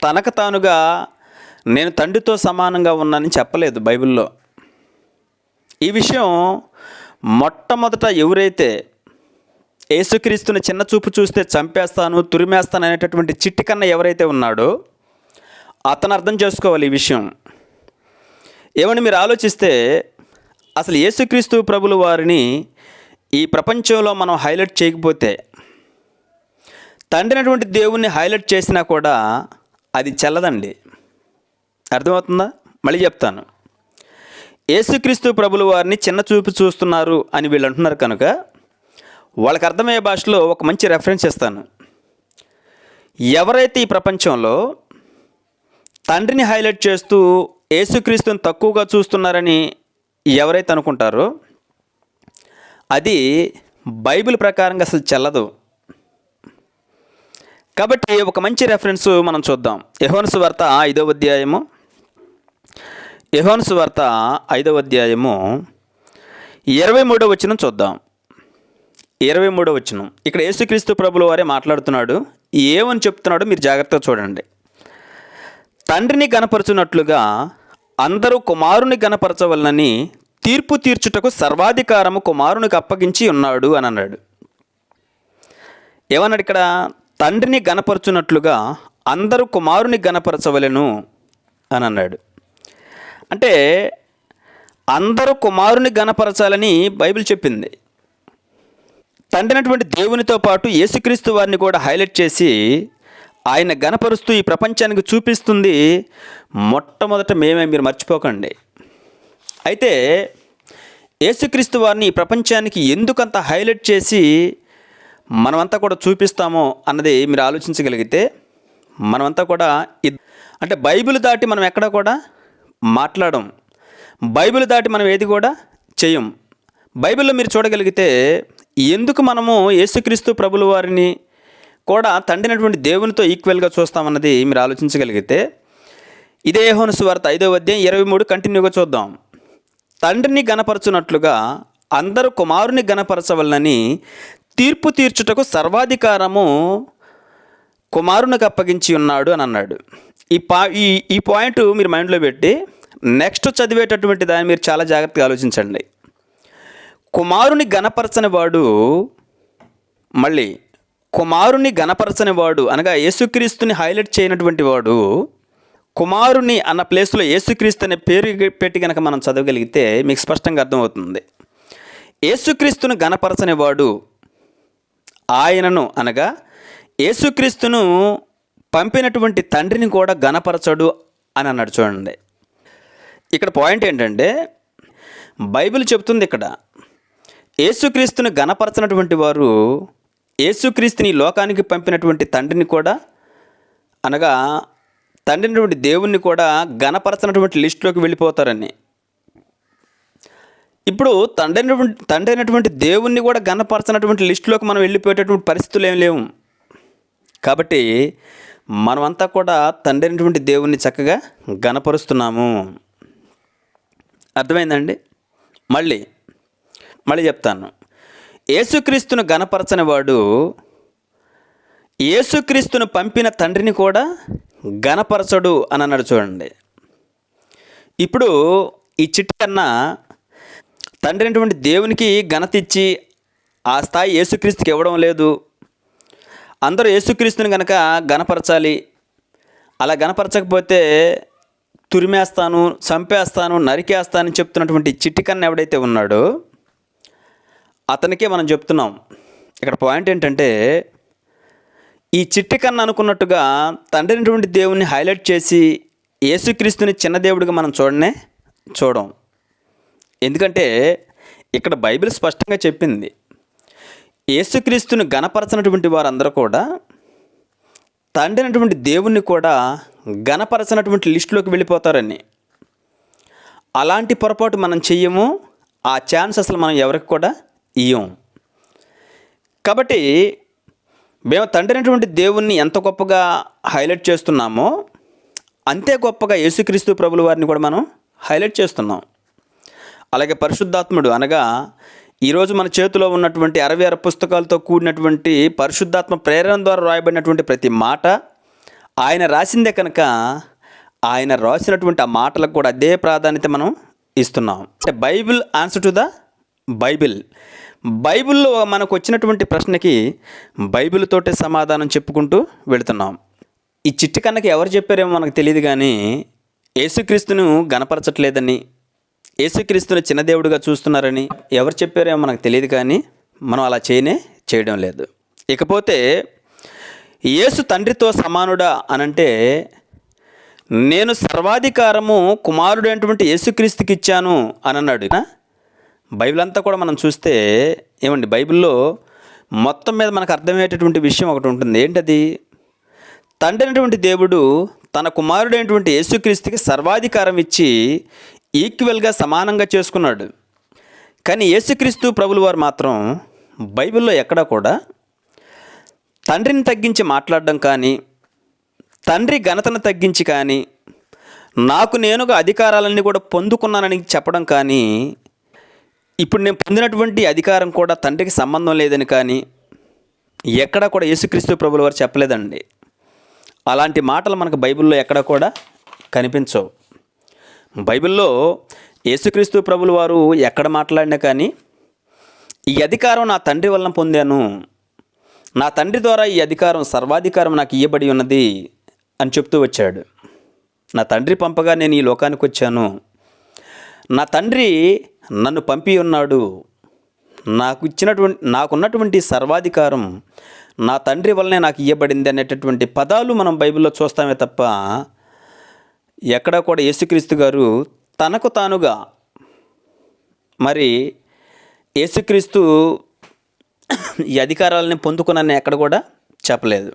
తనకు తానుగా నేను తండ్రితో సమానంగా ఉన్నానని చెప్పలేదు బైబిల్లో. ఈ విషయం మొట్టమొదట ఎవరైతే యేసుక్రీస్తుని చిన్న చూపు చూస్తే చంపేస్తాను, తురిమేస్తాను అనేటటువంటి చిట్టి కన్నా ఎవరైతే ఉన్నాడో అతను అర్థం చేసుకోవాలి ఈ విషయం. ఏమని మీరు ఆలోచిస్తే అసలు యేసుక్రీస్తు ప్రభుల వారిని ఈ ప్రపంచంలో మనం హైలైట్ చేయకపోతే, తండ్రినటువంటి దేవుణ్ణి హైలైట్ చేసినా కూడా అది చెల్లదండి. అర్థమవుతుందా? మళ్ళీ చెప్తాను. యేసుక్రీస్తు ప్రభుల వారిని చిన్న చూపు చూస్తున్నారు అని వీళ్ళు అంటున్నారు కనుక వాళ్ళకి అర్థమయ్యే భాషలో ఒక మంచి రెఫరెన్స్ ఇస్తాను. ఎవరైతే ఈ ప్రపంచంలో తండ్రిని హైలైట్ చేస్తూ యేసుక్రీస్తుని తక్కువగా చూస్తున్నారని ఎవరైతే అనుకుంటారో అది బైబిల్ ప్రకారంగా అసలు చెల్లదు. కాబట్టి ఒక మంచి రెఫరెన్స్ మనం చూద్దాం. యోహాను సువార్త 5వ అధ్యాయము, యోహాను సువార్త 5వ అధ్యాయము 23వ వచనం చూద్దాం. 23వ వచనం. ఇక్కడ యేసుక్రీస్తు ప్రభుల వారే మాట్లాడుతున్నాడు. ఏమని చెప్తున్నాడో మీరు జాగ్రత్తగా చూడండి. తండ్రిని గణపరచునట్లుగా అందరూ కుమారుని గణపరచవలనని తీర్పు తీర్చుటకు సర్వాధికారము కుమారునికి అప్పగించి ఉన్నాడు అని అన్నాడు. ఏమన్నాడు ఇక్కడ? తండ్రిని గణపరచునట్లుగా అందరూ కుమారుని గణపరచవలెను అని అన్నాడు. అంటే అందరూ కుమారుని గణపరచాలని బైబిల్ చెప్పింది. తండ్రినటువంటి దేవునితో పాటు యేసుక్రీస్తు వారిని కూడా హైలైట్ చేసి ఆయన గణపరుస్తూ ఈ ప్రపంచానికి చూపిస్తుంది మొట్టమొదట మేమే, మీరు మర్చిపోకండి. అయితే యేసుక్రీస్తు వారిని ఈ ప్రపంచానికి ఎందుకంత హైలైట్ చేసి మనమంతా కూడా చూపిస్తామో అన్నది మీరు ఆలోచించగలిగితే, మనమంతా కూడా అంటే బైబిల్ దాటి మనం ఎక్కడ కూడా మాట్లాడం, బైబిల్ దాటి మనం ఏది కూడా చేయం. బైబిల్లో మీరు చూడగలిగితే ఎందుకు మనము యేసుక్రీస్తు ప్రభుల వారిని కూడా తండ్రినటువంటి దేవునితో ఈక్వల్గా చూస్తామన్నది మీరు ఆలోచించగలిగితే, ఇదే యోహాను సువార్త 5వ అధ్యాయం 23 కంటిన్యూగా చూద్దాం. తండ్రిని గణపరచునట్లుగా అందరూ కుమారుని గణపరచవలనని తీర్పు తీర్చుటకు సర్వాధికారము కుమారునికి అప్పగించి ఉన్నాడు అని అన్నాడు. ఈ పాయింట్ మీరు మైండ్లో పెట్టి నెక్స్ట్ చదివేటటువంటి దాన్ని మీరు చాలా జాగ్రత్తగా ఆలోచించండి. కుమారుని గణపరచని వాడు, మళ్ళీ కుమారుని గణపరచని వాడు అనగా యేసుక్రీస్తుని హైలైట్ చేయనటువంటి వాడు, కుమారుని అన్న ప్లేస్లో యేసుక్రీస్తు అనే పేరు పెట్టి కనుక మనం చదవగలిగితే మీకు స్పష్టంగా అర్థమవుతుంది. యేసుక్రీస్తును గణపరచని వాడు ఆయనను అనగా యేసుక్రీస్తును పంపినటువంటి తండ్రిని కూడా గణపరచడు అని అన్నాడు. చూడండి, ఇక్కడ పాయింట్ ఏంటంటే బైబిల్ చెప్తుంది ఇక్కడ యేసుక్రీస్తును గణపరచినటువంటి వారు యేసుక్రీస్తుని లోకానికి పంపినటువంటి తండ్రిని కూడా అనగా తండ్రినటువంటి దేవుణ్ణి కూడా గణపరచినటువంటి లిస్టులోకి వెళ్ళిపోతారని. ఇప్పుడు తండ్రి అయినటువంటి దేవుణ్ణి కూడా గణపరచినటువంటి లిస్టులోకి మనం వెళ్ళిపోయేటటువంటి పరిస్థితులు ఏం లేవు. కాబట్టి మనమంతా కూడా తండ్రి అయినటువంటి దేవుణ్ణి చక్కగా గణపరుస్తున్నాము. అర్థమైందండి? మళ్ళీ చెప్తాను. యేసుక్రీస్తును గణపరచని వాడు యేసుక్రీస్తును పంపిన తండ్రిని కూడా గణపరచడు అని అన్నాడు. చూడండి, ఇప్పుడు ఈ చిట్టి కన్నా తండ్రి అయినటువంటి దేవునికి ఘనత ఇచ్చి ఆ స్థాయి యేసుక్రీస్తుకి ఇవ్వడం లేదు. అందరూ యేసుక్రీస్తుని కనుక ఘనపరచాలి, అలా ఘనపరచకపోతే తురిమేస్తాను, చంపేస్తాను, నరికేస్తానని చెప్తున్నటువంటి చిట్టి కన్నా ఎవడైతే ఉన్నాడో అతనికే మనం చెప్తున్నాం. ఇక్కడ పాయింట్ ఏంటంటే, ఈ చిట్టి కన్నా అనుకున్నట్టుగా తండ్రి అయినటువంటి దేవుణ్ణి హైలైట్ చేసి యేసుక్రీస్తుని చిన్న దేవుడిగా మనం చూడం. ఎందుకంటే ఇక్కడ బైబిల్ స్పష్టంగా చెప్పింది, యేసుక్రీస్తుని ఘనపరచినటువంటి వారందరూ కూడా తండ్రి అయినటువంటి దేవుణ్ణి కూడా ఘనపరచినటువంటి లిస్టులోకి వెళ్ళిపోతారని. అలాంటి పొరపాటు మనం చెయ్యము, ఆ ఛాన్స్ అసలు మనం ఎవరికి కూడా ఇయ్యం. కాబట్టి మేము తండ్రి అయినటువంటి దేవుణ్ణి ఎంత గొప్పగా హైలైట్ చేస్తున్నామో అంతే గొప్పగా యేసుక్రీస్తు ప్రభుల వారిని కూడా మనం హైలైట్ చేస్తున్నాం. అలాగే పరిశుద్ధాత్ముడు అనగా ఈరోజు మన చేతిలో ఉన్నటువంటి 66 పుస్తకాలతో కూడినటువంటి పరిశుద్ధాత్మ ప్రేరణ ద్వారా రాయబడినటువంటి ప్రతి మాట ఆయన రాసిందే కనుక ఆయన రాసినటువంటి ఆ మాటలకు కూడా అదే ప్రాధాన్యత మనం ఇస్తున్నాం. అంటే బైబిల్ ఆన్సర్ టు ద బైబిల్లో మనకు వచ్చినటువంటి ప్రశ్నకి బైబిల్ తోటే సమాధానం చెప్పుకుంటూ వెళుతున్నాం. ఈ చిట్టి కన్నకి ఎవరు చెప్పారేమో మనకు తెలియదు, కానీ యేసుక్రీస్తును గణపరచట్లేదని, యేసుక్రీస్తుని చిన్న దేవుడిగా చూస్తున్నారని ఎవరు చెప్పారేమో మనకు తెలియదు, కానీ మనం అలా చేయడం లేదు. ఇకపోతే యేసు తండ్రితో సమానుడా అనంటే, నేను సర్వాధికారము కుమారుడైనటువంటి యేసుక్రీస్తుకి ఇచ్చాను అని అన్నాడు. బైబిల్ అంతా కూడా మనం చూస్తే ఏమండి, బైబిల్లో మొత్తం మీద మనకు అర్థమయ్యేటటువంటి విషయం ఒకటి ఉంటుంది. ఏంటది? తండ్రి అయినటువంటి దేవుడు తన కుమారుడైనటువంటి యేసుక్రీస్తుకి సర్వాధికారం ఇచ్చి ఈక్వల్గా సమానంగా చేసుకున్నాడు. కానీ యేసుక్రీస్తు ప్రభుల వారు మాత్రం బైబిల్లో ఎక్కడా కూడా తండ్రిని తగ్గించి మాట్లాడడం కానీ, తండ్రి ఘనతను తగ్గించి కానీ, నాకు నేనుగా అధికారాలన్నీ కూడా పొందుకున్నానని చెప్పడం కానీ, ఇప్పుడు నేను పొందినటువంటి అధికారం కూడా తండ్రికి సంబంధం లేదని కానీ ఎక్కడా కూడా యేసుక్రీస్తు ప్రభుల వారు చెప్పలేదండి. అలాంటి మాటలు మనకు బైబిల్లో ఎక్కడా కూడా కనిపించవు. బైబిల్లో యేసుక్రీస్తు ప్రభుల వారు ఎక్కడ మాట్లాడినా కానీ ఈ అధికారం నా తండ్రి వలన పొందాను, నా తండ్రి ద్వారా ఈ అధికారం సర్వాధికారం నాకు ఇవ్వబడి ఉన్నది అని చెప్తూ వచ్చాడు. నా తండ్రి పంపగా నేను ఈ లోకానికి వచ్చాను, నా తండ్రి నన్ను పంపి ఉన్నాడు, నాకున్నటువంటి సర్వాధికారం నా తండ్రి వల్లనే నాకు ఇవ్వబడింది అనేటటువంటి పదాలు మనం బైబిల్లో చూస్తామే తప్ప ఎక్కడా కూడా యేసుక్రీస్తు గారు తనకు తానుగా మరి యేసుక్రీస్తు ఈ అధికారాలని పొందుకున్నానని ఎక్కడ కూడా చెప్పలేదు.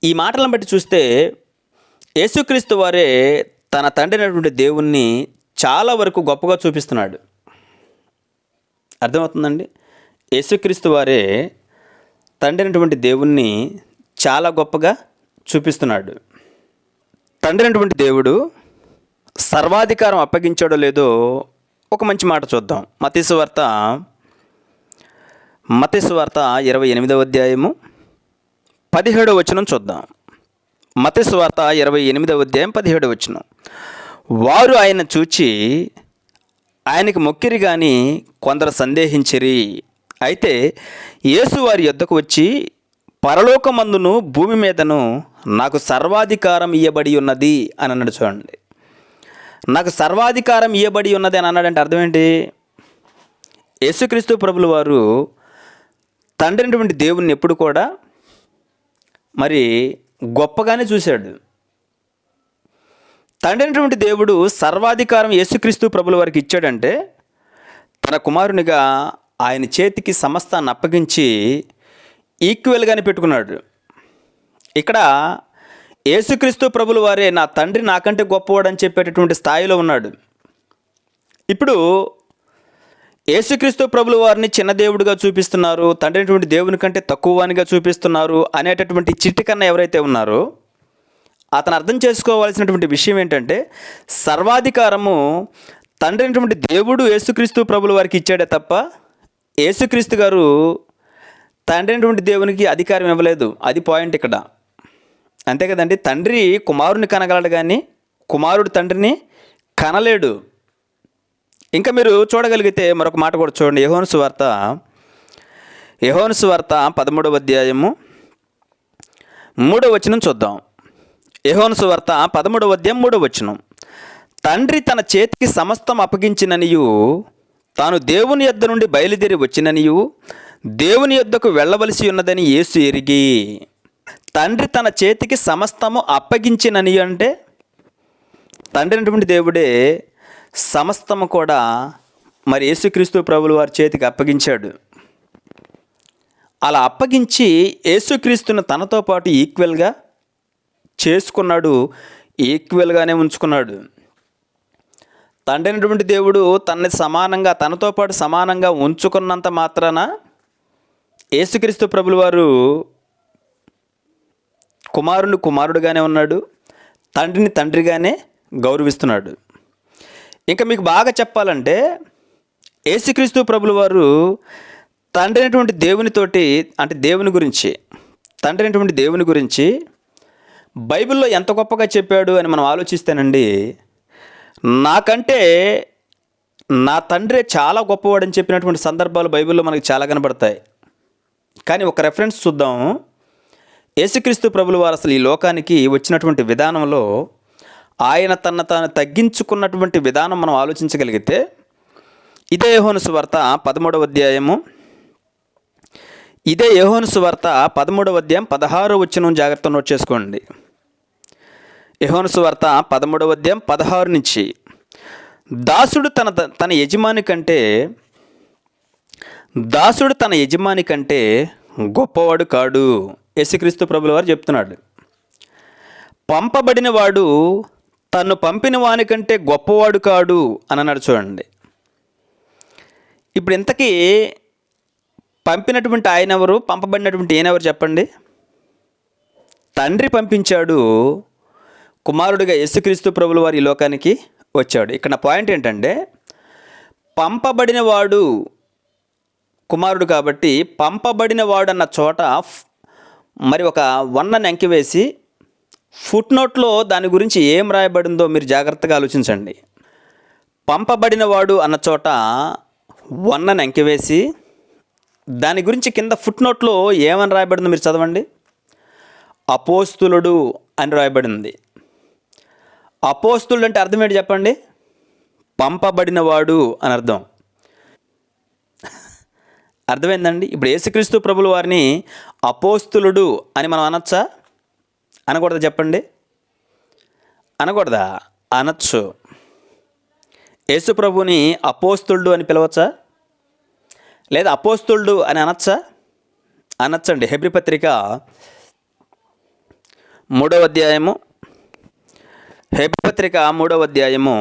ఈ మాటలను బట్టి చూస్తే యేసుక్రీస్తు వారే తన తండ్రి అయినటువంటి దేవుణ్ణి చాలా వరకు గొప్పగా చూపిస్తున్నాడు. అర్థమవుతుందండి? యేసుక్రీస్తు వారే తండ్రి అయినటువంటి దేవుణ్ణి చాలా గొప్పగా చూపిస్తున్నాడు. తండ్రి అయినటువంటి దేవుడు సర్వాధికారం అప్పగించాడో లేదో ఒక మంచి మాట చూద్దాం. మత్తయి సువార్త 28వ అధ్యాయము 17వ వచనం చూద్దాం. మత్తయి సువార్త 28వ అధ్యాయం 17వ వచనం. వారు ఆయన చూచి ఆయనకి మొక్కిరి గాని కొందరు సందేహించిరి. అయితే యేసు వారి యొద్దకు వచ్చి, పరలోకమందును భూమి మీదను నాకు సర్వాధికారం ఇవ్వబడి ఉన్నది అని అన్నాడు. చూడండి, నాకు సర్వాధికారం ఇవ్వబడి ఉన్నది అని అన్నాడంటే అర్థం ఏంటి? యేసుక్రీస్తు ప్రభుల వారు తండ్రి అయినటువంటి దేవుణ్ణి ఎప్పుడు కూడా మరి గొప్పగానే చూశాడు. తండ్రి అయినటువంటి దేవుడు సర్వాధికారం యేసుక్రీస్తు ప్రభుల వారికి ఇచ్చాడంటే తన కుమారునిగా ఆయన చేతికి సమస్తాన్ని అప్పగించి ఈక్వల్గానే పెట్టుకున్నాడు. ఇక్కడ యేసుక్రీస్తు ప్రభుల వారే నా తండ్రి నాకంటే గొప్పవాడని చెప్పేటటువంటి స్థాయిలో ఉన్నాడు. ఇప్పుడు యేసుక్రీస్తు ప్రభుల వారిని చిన్న దేవుడిగా చూపిస్తున్నారు, తండ్రి అయినటువంటి దేవుని కంటే తక్కువవానిగా చూపిస్తున్నారు అనేటటువంటి చిట్టి కన్నా ఎవరైతే ఉన్నారో అతను అర్థం చేసుకోవాల్సినటువంటి విషయం ఏంటంటే, సర్వాధికారము తండ్రి అయినటువంటి దేవుడు యేసుక్రీస్తు ప్రభుల వారికి ఇచ్చాడే తప్ప యేసుక్రీస్తు గారు తండ్రి అయినటువంటి దేవునికి అధికారం ఇవ్వలేదు. అది పాయింట్ ఇక్కడ. అంతే కదండి. తండ్రి కుమారుని కనగలడు కానీ కుమారుడు తండ్రిని కనలేడు. ఇంకా మీరు చూడగలిగితే మరొక మాట కూడా చూడండి. యోహాను సువార్త 13వ అధ్యాయము 3వ వచనం చూద్దాం. యోహాను సువార్త 13వ అధ్యాయం 3వ వచనం. తండ్రి తన చేతికి సమస్తం అప్పగించిననియు, తాను దేవుని యొద్ద నుండి బయలుదేరి వచ్చిననియు, దేవుని యొద్దకు వెళ్ళవలసి ఉన్నదని యేసు ఎరిగి. తండ్రి తన చేతికి సమస్తము అప్పగించిననియు అంటే తండ్రి అయినటువంటి దేవుడే సమస్తము కూడా మరి యేసుక్రీస్తు ప్రభుల వారి చేతికి అప్పగించాడు. అలా అప్పగించి యేసుక్రీస్తును తనతో పాటు ఈక్వల్గా చేసుకున్నాడు, ఈక్వల్గానే ఉంచుకున్నాడు. తండ్రి అయినటువంటి దేవుడు తనతో పాటు సమానంగా ఉంచుకున్నంత మాత్రాన యేసుక్రీస్తు ప్రభుల వారు కుమారుడుగానే ఉన్నాడు, తండ్రిని తండ్రిగానే గౌరవిస్తున్నాడు. ఇంకా మీకు బాగా చెప్పాలంటే యేసుక్రీస్తు ప్రభుల వారు తండ్రి అయినటువంటి దేవునితోటి, అంటే తండ్రి అయినటువంటి దేవుని గురించి బైబిల్లో ఎంత గొప్పగా చెప్పాడు అని మనం ఆలోచిస్తేనండి, నాకంటే నా తండ్రే చాలా గొప్పవాడని చెప్పినటువంటి సందర్భాలు బైబిల్లో మనకి చాలా కనబడతాయి. కానీ ఒక రెఫరెన్స్ చూద్దాం. యేసుక్రీస్తు ప్రభుల వారు అసలు ఈ లోకానికి వచ్చినటువంటి విధానంలో ఆయన తాను తగ్గించుకున్నటువంటి విధానం మనం ఆలోచించగలిగితే, ఇదే యోహాను సువార్త 13వ అధ్యాయం 16వ వచనం జాగ్రత్త నోట్ చేసుకోండి. యోహాను సువార్త 13వ అధ్యాయం 16 నుంచి, దాసుడు తన యజమాని కంటే గొప్పవాడు కాడు. యేసుక్రీస్తు ప్రభుల వారు చెప్తున్నాడు. పంపబడిన వాడు తను పంపిన వాని కంటే గొప్పవాడు కాడు అని అన్నాడు. చూడండి, ఇప్పుడు ఇంతకీ పంపినటువంటి ఆయన ఎవరు, పంపబడినటువంటి ఈయనెవరు చెప్పండి? తండ్రి పంపించాడు, కుమారుడిగా యేసుక్రీస్తు ప్రభుల వారు ఈ లోకానికి వచ్చాడు. ఇక్కడ నా పాయింట్ ఏంటంటే, పంపబడిన వాడు కుమారుడు కాబట్టి పంపబడిన వాడు అన్న చోట మరి ఒక వన్నని అంకివేసి ఫుట్ నోట్లో దాని గురించి ఏం రాయబడిందో మీరు జాగ్రత్తగా ఆలోచించండి. పంపబడిన వాడు అన్న చోట వన్నని అంకివేసి దాని గురించి కింద ఫుట్ నోట్లో ఏమని రాయబడిందో మీరు చదవండి. అపోస్తులుడు అని రాయబడింది. అపోస్తులుడు అంటే అర్థం ఏంటి చెప్పండి? పంపబడినవాడు అని అర్థం. అర్థమైందండి? ఇప్పుడు యేసుక్రీస్తు ప్రభుల వారిని అపోస్తులుడు అని మనం అనొచ్చా, అనకూడదా చెప్పండి? అనకూడదా? అనొచ్చు. యేసు ప్రభుని అపోస్తులుడు అని పిలవచ్చా, లేదా అపోస్తులుడు అని అనొచ్చా? అనొచ్చండి. హెబ్రీ పత్రిక 3వ అధ్యాయము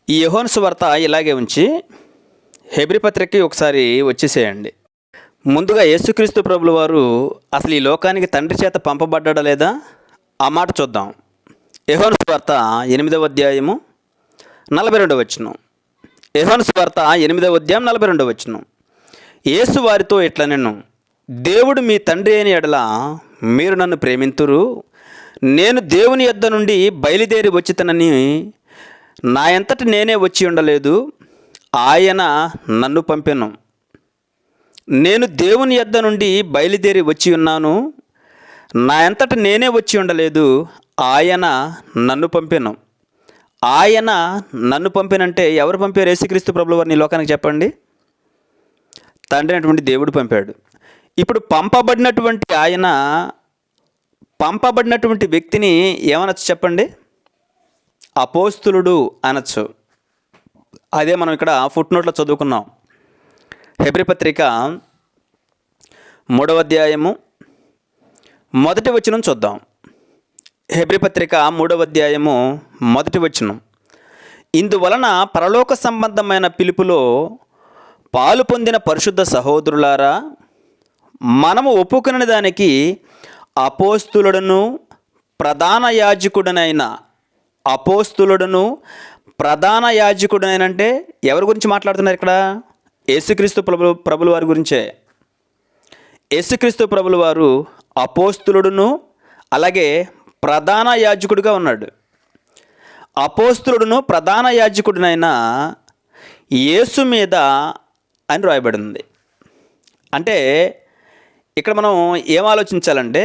ఈ యోహాను సువార్త ఇలాగే ఉంచి హెబ్రీ పత్రికకి ఒకసారి వచ్చేసేయండి. ముందుగా యేసుక్రీస్తు ప్రభుల వారు అసలు ఈ లోకానికి తండ్రి చేత పంపబడ్డా లేదా ఆ మాట చూద్దాం. యోహాను సువార్త 8వ అధ్యాయము 42వ వచనం. యోహాను సువార్త 8వ అధ్యాయం 42వ వచనం. యేసు వారితో ఇట్లనెను, దేవుడు మీ తండ్రి అయిన ఎడల మీరు నన్ను ప్రేమింతురు. నేను దేవుని యొద్ద నుండి బయలుదేరి వచ్చితనని నా అంతట నేనే వచ్చి ఉండలేదు, ఆయన నన్ను పంపెను. నేను దేవుని యొద్ద నుండి బయలుదేరి వచ్చి ఉన్నాను, నా అంతట నేనే వచ్చి ఉండలేదు, ఆయన నన్ను పంపెను. ఆయన నన్ను పంపినంటే ఎవరు పంపారు? యేసుక్రీస్తు ప్రభుల వారిని ఈ లోకానికి చెప్పండి. తండ్రి అయినటువంటి దేవుడు పంపాడు. ఇప్పుడు పంపబడినటువంటి వ్యక్తిని ఏమనొచ్చు చెప్పండి? అపోస్తులుడు అనొచ్చు. అదే మనం ఇక్కడ ఫుట్ నోట్లో చదువుకున్నాం. హెబ్రీ పత్రిక 3వ అధ్యాయము 1వ వచనం చూద్దాం. హెబ్రీ పత్రిక 3వ అధ్యాయము 1వ వచనం. ఇందువలన పరలోక సంబంధమైన పిలుపులో పాలు పొందిన పరిశుద్ధ సహోదరులారా, మనము ఒప్పుకునే దానికి అపోస్తులుడును ప్రధాన యాజకుడనంటే ఎవరి గురించి మాట్లాడుతున్నారు ఇక్కడ? యేసుక్రీస్తు ప్రభుల వారి గురించే. యేసుక్రీస్తు ప్రభుల వారు అపోస్తులుడును అలాగే ప్రధాన యాజకుడిగా ఉన్నాడు. అపోస్తలుడును ప్రధాన యాజకుడినైన యేసు మీద అని రాయబడింది. అంటే ఇక్కడ మనం ఏం ఆలోచించాలంటే,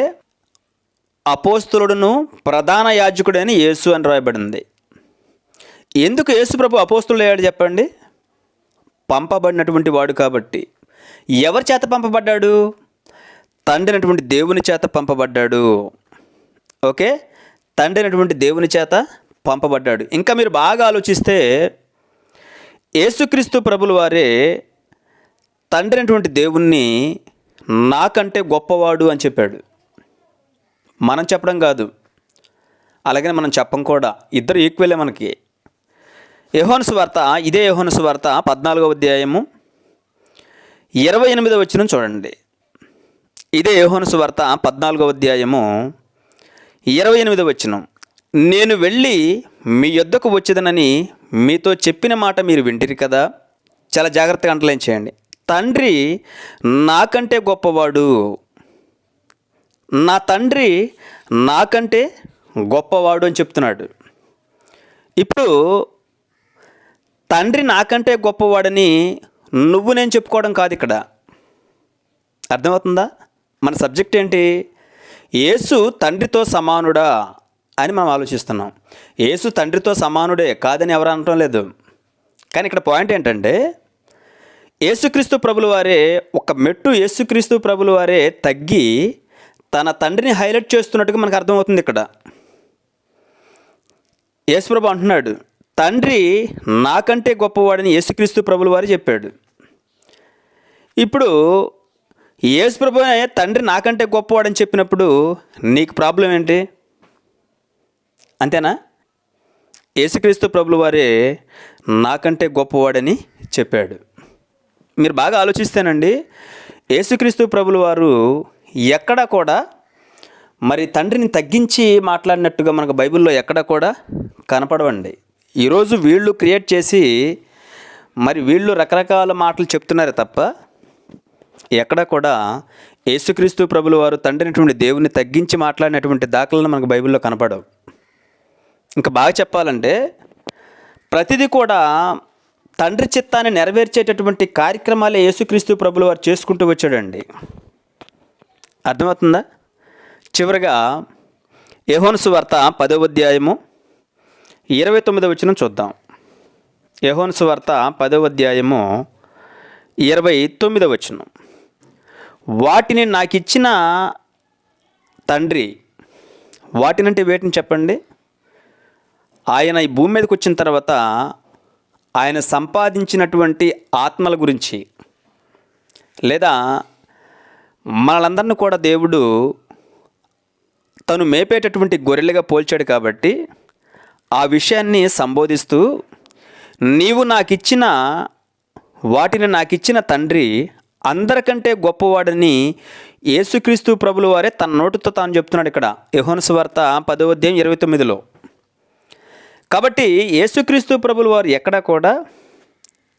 అపోస్తలుడును ప్రధాన యాజకుడైన యేసు అని రాయబడింది. ఎందుకు యేసు ప్రభు అపోస్తలుడు అయ్యాడు చెప్పండి? పంపబడినటువంటి వాడు కాబట్టి. ఎవరి చేత పంపబడ్డాడు? తండ్రి అయినటువంటి దేవుని చేత పంపబడ్డాడు. ఓకే, తండ్రి అయినటువంటి దేవుని చేత పంపబడ్డాడు. ఇంకా మీరు బాగా ఆలోచిస్తే యేసుక్రీస్తు ప్రభుల వారే తండ్రి అయినటువంటి దేవుణ్ణి నాకంటే గొప్పవాడు అని చెప్పాడు. మనం చెప్పడం కాదు, అలాగనే మనం చెప్పం కూడా, ఇద్దరు ఈక్వలే మనకి. యోహాను సువార్త, ఇదే యోహాను సువార్త 14వ అధ్యాయము 28వ వచనం చూడండి. ఇదే యోహాను సువార్త 14వ అధ్యాయము 28వ వచనం. నేను వెళ్ళి మీ యొద్దకు వచ్చేదనని మీతో చెప్పిన మాట మీరు వింటిరి కదా. చాలా జాగ్రత్తగా అంటలేం చేయండి. తండ్రి నాకంటే గొప్పవాడు, నా తండ్రి నాకంటే గొప్పవాడు అని చెప్తున్నాడు. ఇప్పుడు తండ్రి నాకంటే గొప్పవాడని నువ్వు నేను చెప్పుకోవడం కాదు ఇక్కడ. అర్థమవుతుందా? మన సబ్జెక్ట్ ఏంటి? యేసు తండ్రితో సమానుడా అని మనం ఆలోచిస్తున్నాం. యేసు తండ్రితో సమానుడే కాదని ఎవరు అనటం లేదు. కానీ ఇక్కడ పాయింట్ ఏంటంటే, యేసుక్రీస్తు ప్రభుల వారే ఒక మెట్టు యేసుక్రీస్తు ప్రభుల వారే తగ్గి తన తండ్రిని హైలైట్ చేస్తున్నట్టుగా మనకు అర్థమవుతుంది. ఇక్కడ యేసుప్రభు అంటున్నాడు, తండ్రి నాకంటే గొప్పవాడని యేసుక్రీస్తు ప్రభుల వారు చెప్పాడు. ఇప్పుడు యేసుప్రభు తండ్రి నాకంటే గొప్పవాడని చెప్పినప్పుడు నీకు ప్రాబ్లం ఏంటి? అంతేనా? యేసుక్రీస్తు ప్రభుల వారే నాకంటే గొప్పవాడని చెప్పాడు. మీరు బాగా ఆలోచిస్తేనండి, యేసుక్రీస్తు ప్రభుల వారు ఎక్కడ కూడా మరి తండ్రిని తగ్గించి మాట్లాడినట్టుగా మనకు బైబిల్లో ఎక్కడ కూడా కనపడవండి. ఈరోజు వీళ్ళు క్రియేట్ చేసి మరి వీళ్ళు రకరకాల మాటలు చెప్తున్నారు తప్ప ఎక్కడ కూడా యేసుక్రీస్తు ప్రభుల వారు తండ్రినటువంటి దేవుని తగ్గించి మాట్లాడినటువంటి దాఖలను మనకు బైబిల్లో కనపడవు. ఇంకా బాగా చెప్పాలంటే ప్రతిదీ కూడా తండ్రి చిత్తాన్ని నెరవేర్చేటటువంటి కార్యక్రమాలే యేసుక్రీస్తు ప్రభుల వారు చేసుకుంటూ వచ్చాడండి. అర్థమవుతుందా? చివరిగా యోహాను సువార్త 10వ అధ్యాయము 29వ వచనం చూద్దాం. యోహాను సువార్త 10వ అధ్యాయము 29వ వచనం. వాటిని నాకిచ్చిన తండ్రి, వాటినంటే వేటిని చెప్పండి? ఆయన ఈ భూమి మీదకి వచ్చిన తర్వాత ఆయన సంపాదించినటువంటి ఆత్మల గురించి, లేదా మనలందరినీ కూడా దేవుడు తను మేపేటటువంటి గొర్రెలుగా పోల్చాడు కాబట్టి ఆ విషయాన్ని సంబోధిస్తూ, నీవు నాకిచ్చిన వాటిని నాకిచ్చిన తండ్రి అందరికంటే గొప్పవాడని యేసుక్రీస్తు ప్రభుల వారే తన నోటితో తాను చెప్తున్నాడు ఇక్కడ యోహాను సువార్త 10వ అధ్యాయం 29లో. కాబట్టి యేసుక్రీస్తు ప్రభుల వారు ఎక్కడ కూడా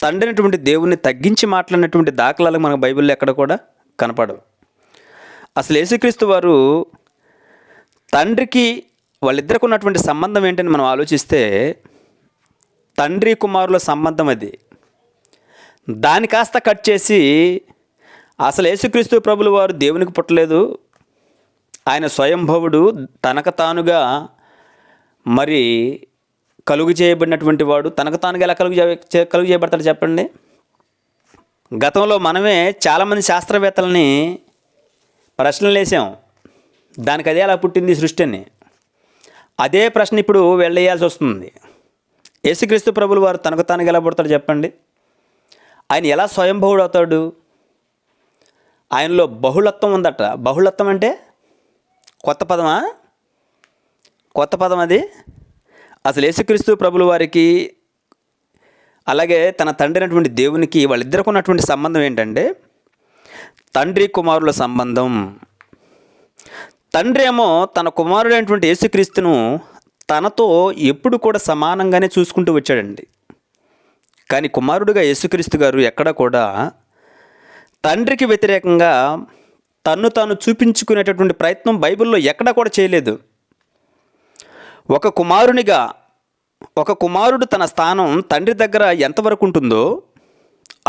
తండ్రినటువంటి దేవుణ్ణి తగ్గించి మాట్లాడినటువంటి దాఖలాలు మనకు బైబిల్లో ఎక్కడ కూడా కనపడవు. అసలు యేసుక్రీస్తు వారు తండ్రికి వాళ్ళిద్దరికి ఉన్నటువంటి సంబంధం ఏంటని మనం ఆలోచిస్తే తండ్రి కుమారుల సంబంధం అది. దాన్ని కాస్త కట్ చేసి అసలు యేసుక్రీస్తు ప్రభుల వారు దేవునికి పుట్టలేదు, ఆయన స్వయంభవుడు, తనకు తానుగా మరి కలుగు చేయబడినటువంటి వాడు, తనకు తానుగా ఎలా కలుగు చేయబడతాడు చెప్పండి? గతంలో మనమే చాలామంది శాస్త్రవేత్తలని ప్రశ్నలు వేసాం, దానికి అదే అలా పుట్టింది సృష్టి అని. అదే ప్రశ్న ఇప్పుడు వెళ్ళేయాల్సి వస్తుంది. యేసుక్రీస్తు ప్రభుల వారు తనకు తానుగా ఎలా పుడతాడు చెప్పండి? ఆయన ఎలా స్వయంభవుడు అవుతాడు? ఆయనలో బహుళత్వం ఉందట. బహుళత్వం అంటే కొత్త పదమా? కొత్త పదం అది. అసలు యేసుక్రీస్తు ప్రభుల వారికి అలాగే తన తండ్రి అయినటువంటి దేవునికి వాళ్ళిద్దరికి ఉన్నటువంటి సంబంధం ఏంటంటే తండ్రి కుమారుల సంబంధం. తండ్రి ఏమో తన కుమారుడైనటువంటి యేసుక్రీస్తును తనతో ఎప్పుడు కూడా సమానంగానే చూసుకుంటూ వచ్చాడండి. కానీ కుమారుడుగా యేసుక్రీస్తు గారు ఎక్కడ కూడా తండ్రికి వ్యతిరేకంగా తన్ను తాను చూపించుకునేటటువంటి ప్రయత్నం బైబిల్లో ఎక్కడా కూడా చేయలేదు. ఒక కుమారుడు తన స్థానం తండ్రి దగ్గర ఎంతవరకు ఉంటుందో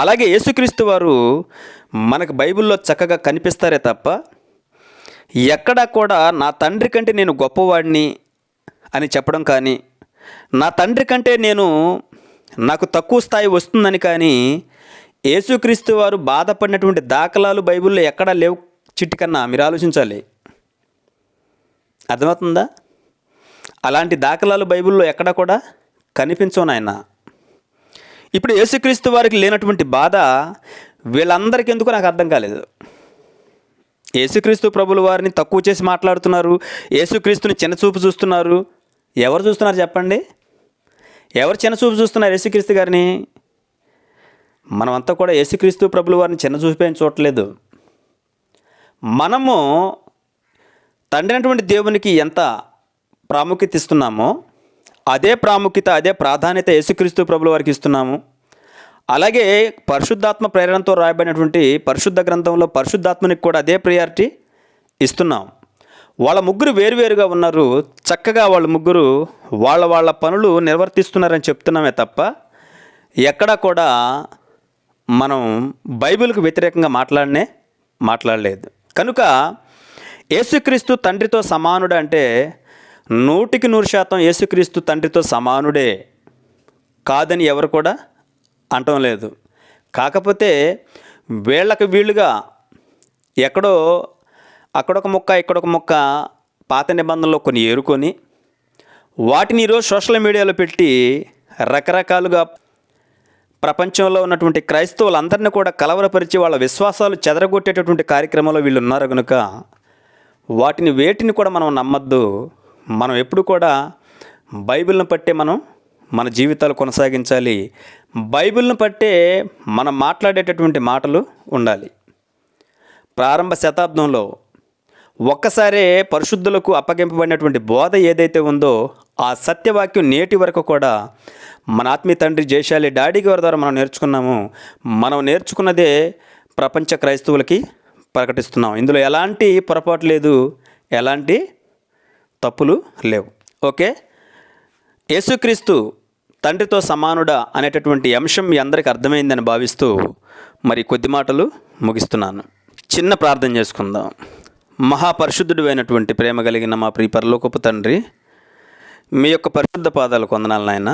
అలాగే యేసుక్రీస్తు వారు మనకు బైబిల్లో చక్కగా కనిపిస్తారే తప్ప ఎక్కడా కూడా నా తండ్రి కంటే నేను గొప్పవాడిని అని చెప్పడం కానీ, నా తండ్రి కంటే నాకు తక్కువ స్థాయి వస్తుందని కానీ యేసుక్రీస్తు వారు బాధపడినటువంటి దాఖలాలు బైబిల్లో ఎక్కడా లేవు. చిట్టికన్నా మీరు ఆలోచించాలి. అర్థమవుతుందా? అలాంటి దాఖలాలు బైబిల్లో ఎక్కడా కూడా కనిపించవు నాయన. ఇప్పుడు యేసుక్రీస్తు వారికి లేనటువంటి బాధ వీళ్ళందరికీ ఎందుకో నాకు అర్థం కాలేదు. యేసుక్రీస్తు ప్రభుల వారిని తక్కువ చేసి మాట్లాడుతున్నారు, యేసుక్రీస్తుని చిన్నచూపు చూస్తున్నారు. ఎవరు చూస్తున్నారు చెప్పండి? ఎవరు చిన్నచూపు చూస్తున్నారు యేసుక్రీస్తు గారిని? మనమంతా కూడా యేసుక్రీస్తు ప్రభుల వారిని చిన్నచూపేం చూడట్లేదు. మనము తండ్రి అయినటువంటి దేవునికి ఎంత ప్రాముఖ్యత ఇస్తున్నామో అదే ప్రాముఖ్యత, అదే ప్రాధాన్యత యేసుక్రీస్తు ప్రభుల వారికి ఇస్తున్నాము. అలాగే పరిశుద్ధాత్మ ప్రేరణతో రాయబడినటువంటి పరిశుద్ధ గ్రంథంలో పరిశుద్ధాత్మనికి కూడా అదే ప్రయారిటీ ఇస్తున్నాం. వాళ్ళ ముగ్గురు వేరువేరుగా ఉన్నారు, చక్కగా వాళ్ళ ముగ్గురు వాళ్ళ పనులు నిర్వర్తిస్తున్నారని చెప్తున్నామే తప్ప ఎక్కడా కూడా మనం బైబిల్కు వ్యతిరేకంగా మాట్లాడలేదు. కనుక యేసుక్రీస్తు తండ్రితో సమానుడు అంటే 100% యేసుక్రీస్తు తండ్రితో సమానుడే కాదని ఎవరు కూడా అంటం లేదు. కాకపోతే వీళ్ళుగా ఎక్కడో అక్కడొక ముక్క ఇక్కడొక ముక్క పాత నిబంధనలో కొన్ని ఏరుకొని వాటిని ఈరోజు సోషల్ మీడియాలో పెట్టి రకరకాలుగా ప్రపంచంలో ఉన్నటువంటి క్రైస్తవులందరినీ కూడా కలవరపరిచి వాళ్ళ విశ్వాసాలు చెదరగొట్టేటటువంటి కార్యక్రమంలో వీళ్ళు ఉన్నారు కనుక వేటిని కూడా మనం నమ్మద్దు. మనం ఎప్పుడు కూడా బైబిల్ని పట్టే మన జీవితాలు కొనసాగించాలి. బైబిల్ని పట్టే మనం మాట్లాడేటటువంటి మాటలు ఉండాలి. ప్రారంభ శతాబ్దంలో ఒక్కసారే పరిశుద్ధులకు అప్పగింపబడినటువంటి బోధ ఏదైతే ఉందో ఆ సత్యవాక్యం నేటి వరకు కూడా మన ఆత్మీయ తండ్రి జయశాలి డాడీ గారి ద్వారా మనం నేర్చుకున్నాము. మనం నేర్చుకున్నదే ప్రపంచ క్రైస్తవులకి ప్రకటిస్తున్నాం. ఇందులో ఎలాంటి పొరపాటు లేదు, ఎలాంటి తప్పులు లేవు. ఓకే, యేసుక్రీస్తు తండ్రితో సమానుడా అనేటటువంటి అంశం మీ అందరికీ అర్థమైందని భావిస్తూ మరి కొద్ది మాటలు ముగిస్తున్నాను. చిన్న ప్రార్థన చేసుకుందాం. మహాపరిశుద్ధుడు అయినటువంటి ప్రేమ కలిగిన మా ప్రియ పరలోకపు తండ్రి, మీ యొక్క పరిశుద్ధ పాదాలకు వందనాలు నాయన.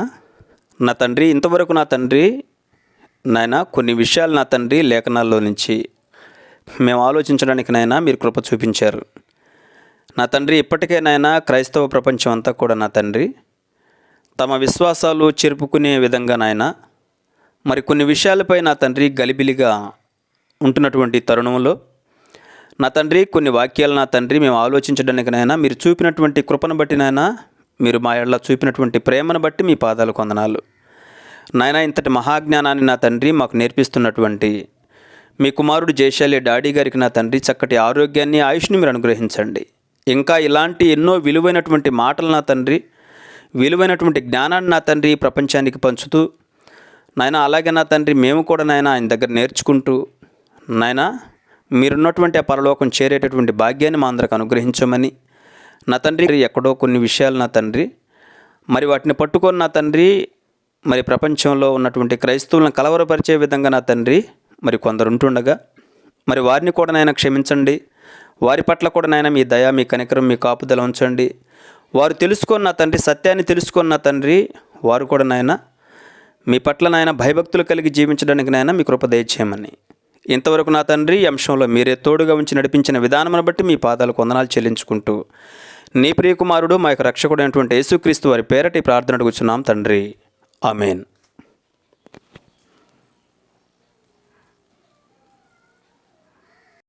నా తండ్రి, ఇంతవరకు నా తండ్రి నాయన కొన్ని విషయాలు నా తండ్రి లేఖనాల్లో నుంచి మేము ఆలోచించడానికి నాయన మీరు కృప చూపించారు. నా తండ్రి, ఇప్పటికే నాయన క్రైస్తవ ప్రపంచం అంతా కూడా నా తండ్రి తమ విశ్వాసాలు చెరుపుకునే విధంగా నాయన మరి కొన్ని విషయాలపై నా తండ్రి గలిబిలిగా ఉంటున్నటువంటి తరుణంలో నా తండ్రి కొన్ని వాక్యాలు నా తండ్రి మేము ఆలోచించడానికి నాయన మీరు చూపినటువంటి కృపను బట్టి నాయన మీరు మా ఎడల చూపినటువంటి ప్రేమను బట్టి మీ పాదాలకు వందనాలు నాయన. ఇంతటి మహాజ్ఞానాన్ని నా తండ్రి మాకు నేర్పిస్తున్నటువంటి మీ కుమారుడు జయశాలి డాడీ గారికి నా తండ్రి చక్కటి ఆరోగ్యాన్ని ఆయుష్ని మీరు అనుగ్రహించండి. ఇంకా ఇలాంటి ఎన్నో విలువైనటువంటి మాటలు నా తండ్రి, విలువైనటువంటి జ్ఞానాన్ని నా తండ్రి ప్రపంచానికి పంచుతూ నాయన, అలాగే నా తండ్రి మేము కూడా నాయన ఆయన దగ్గర నేర్చుకుంటూ నాయన మీరున్నటువంటి ఆ పరలోకం చేరేటటువంటి భాగ్యాన్ని మా అందరికి అనుగ్రహించమని నా తండ్రి. ఎక్కడో కొన్ని విషయాలు నా తండ్రి మరి వాటిని పట్టుకొని నా తండ్రి మరి ప్రపంచంలో ఉన్నటువంటి క్రైస్తవులను కలవరపరిచే విధంగా నా తండ్రి మరి కొందరు ఉంటుండగా మరి వారిని కూడా నాయన క్షమించండి. వారి పట్ల కూడా నాయన మీ దయ, మీ కనికరం, మీ కాపుదల ఉంచండి. వారు తెలుసుకొని నా తండ్రి సత్యాన్ని తెలుసుకొని నా తండ్రి వారు కూడా నాయన మీ పట్ల నాయన భయభక్తులు కలిగి జీవించడానికి నాయన మీ కృప దయచేయమని ఇంతవరకు నా తండ్రి ఈ అంశంలో మీరే తోడుగా ఉంచి నడిపించిన విధానమును బట్టి మీ పాదాలకు వందనాలు చెల్లించుకుంటూ నీ ప్రియకుమారుడు మా యొక్క రక్షకుడు అయినటువంటి యేసుక్రీస్తు వారి పేరటి ప్రార్థన అడుగుచున్నాం తండ్రి. ఆమేన్.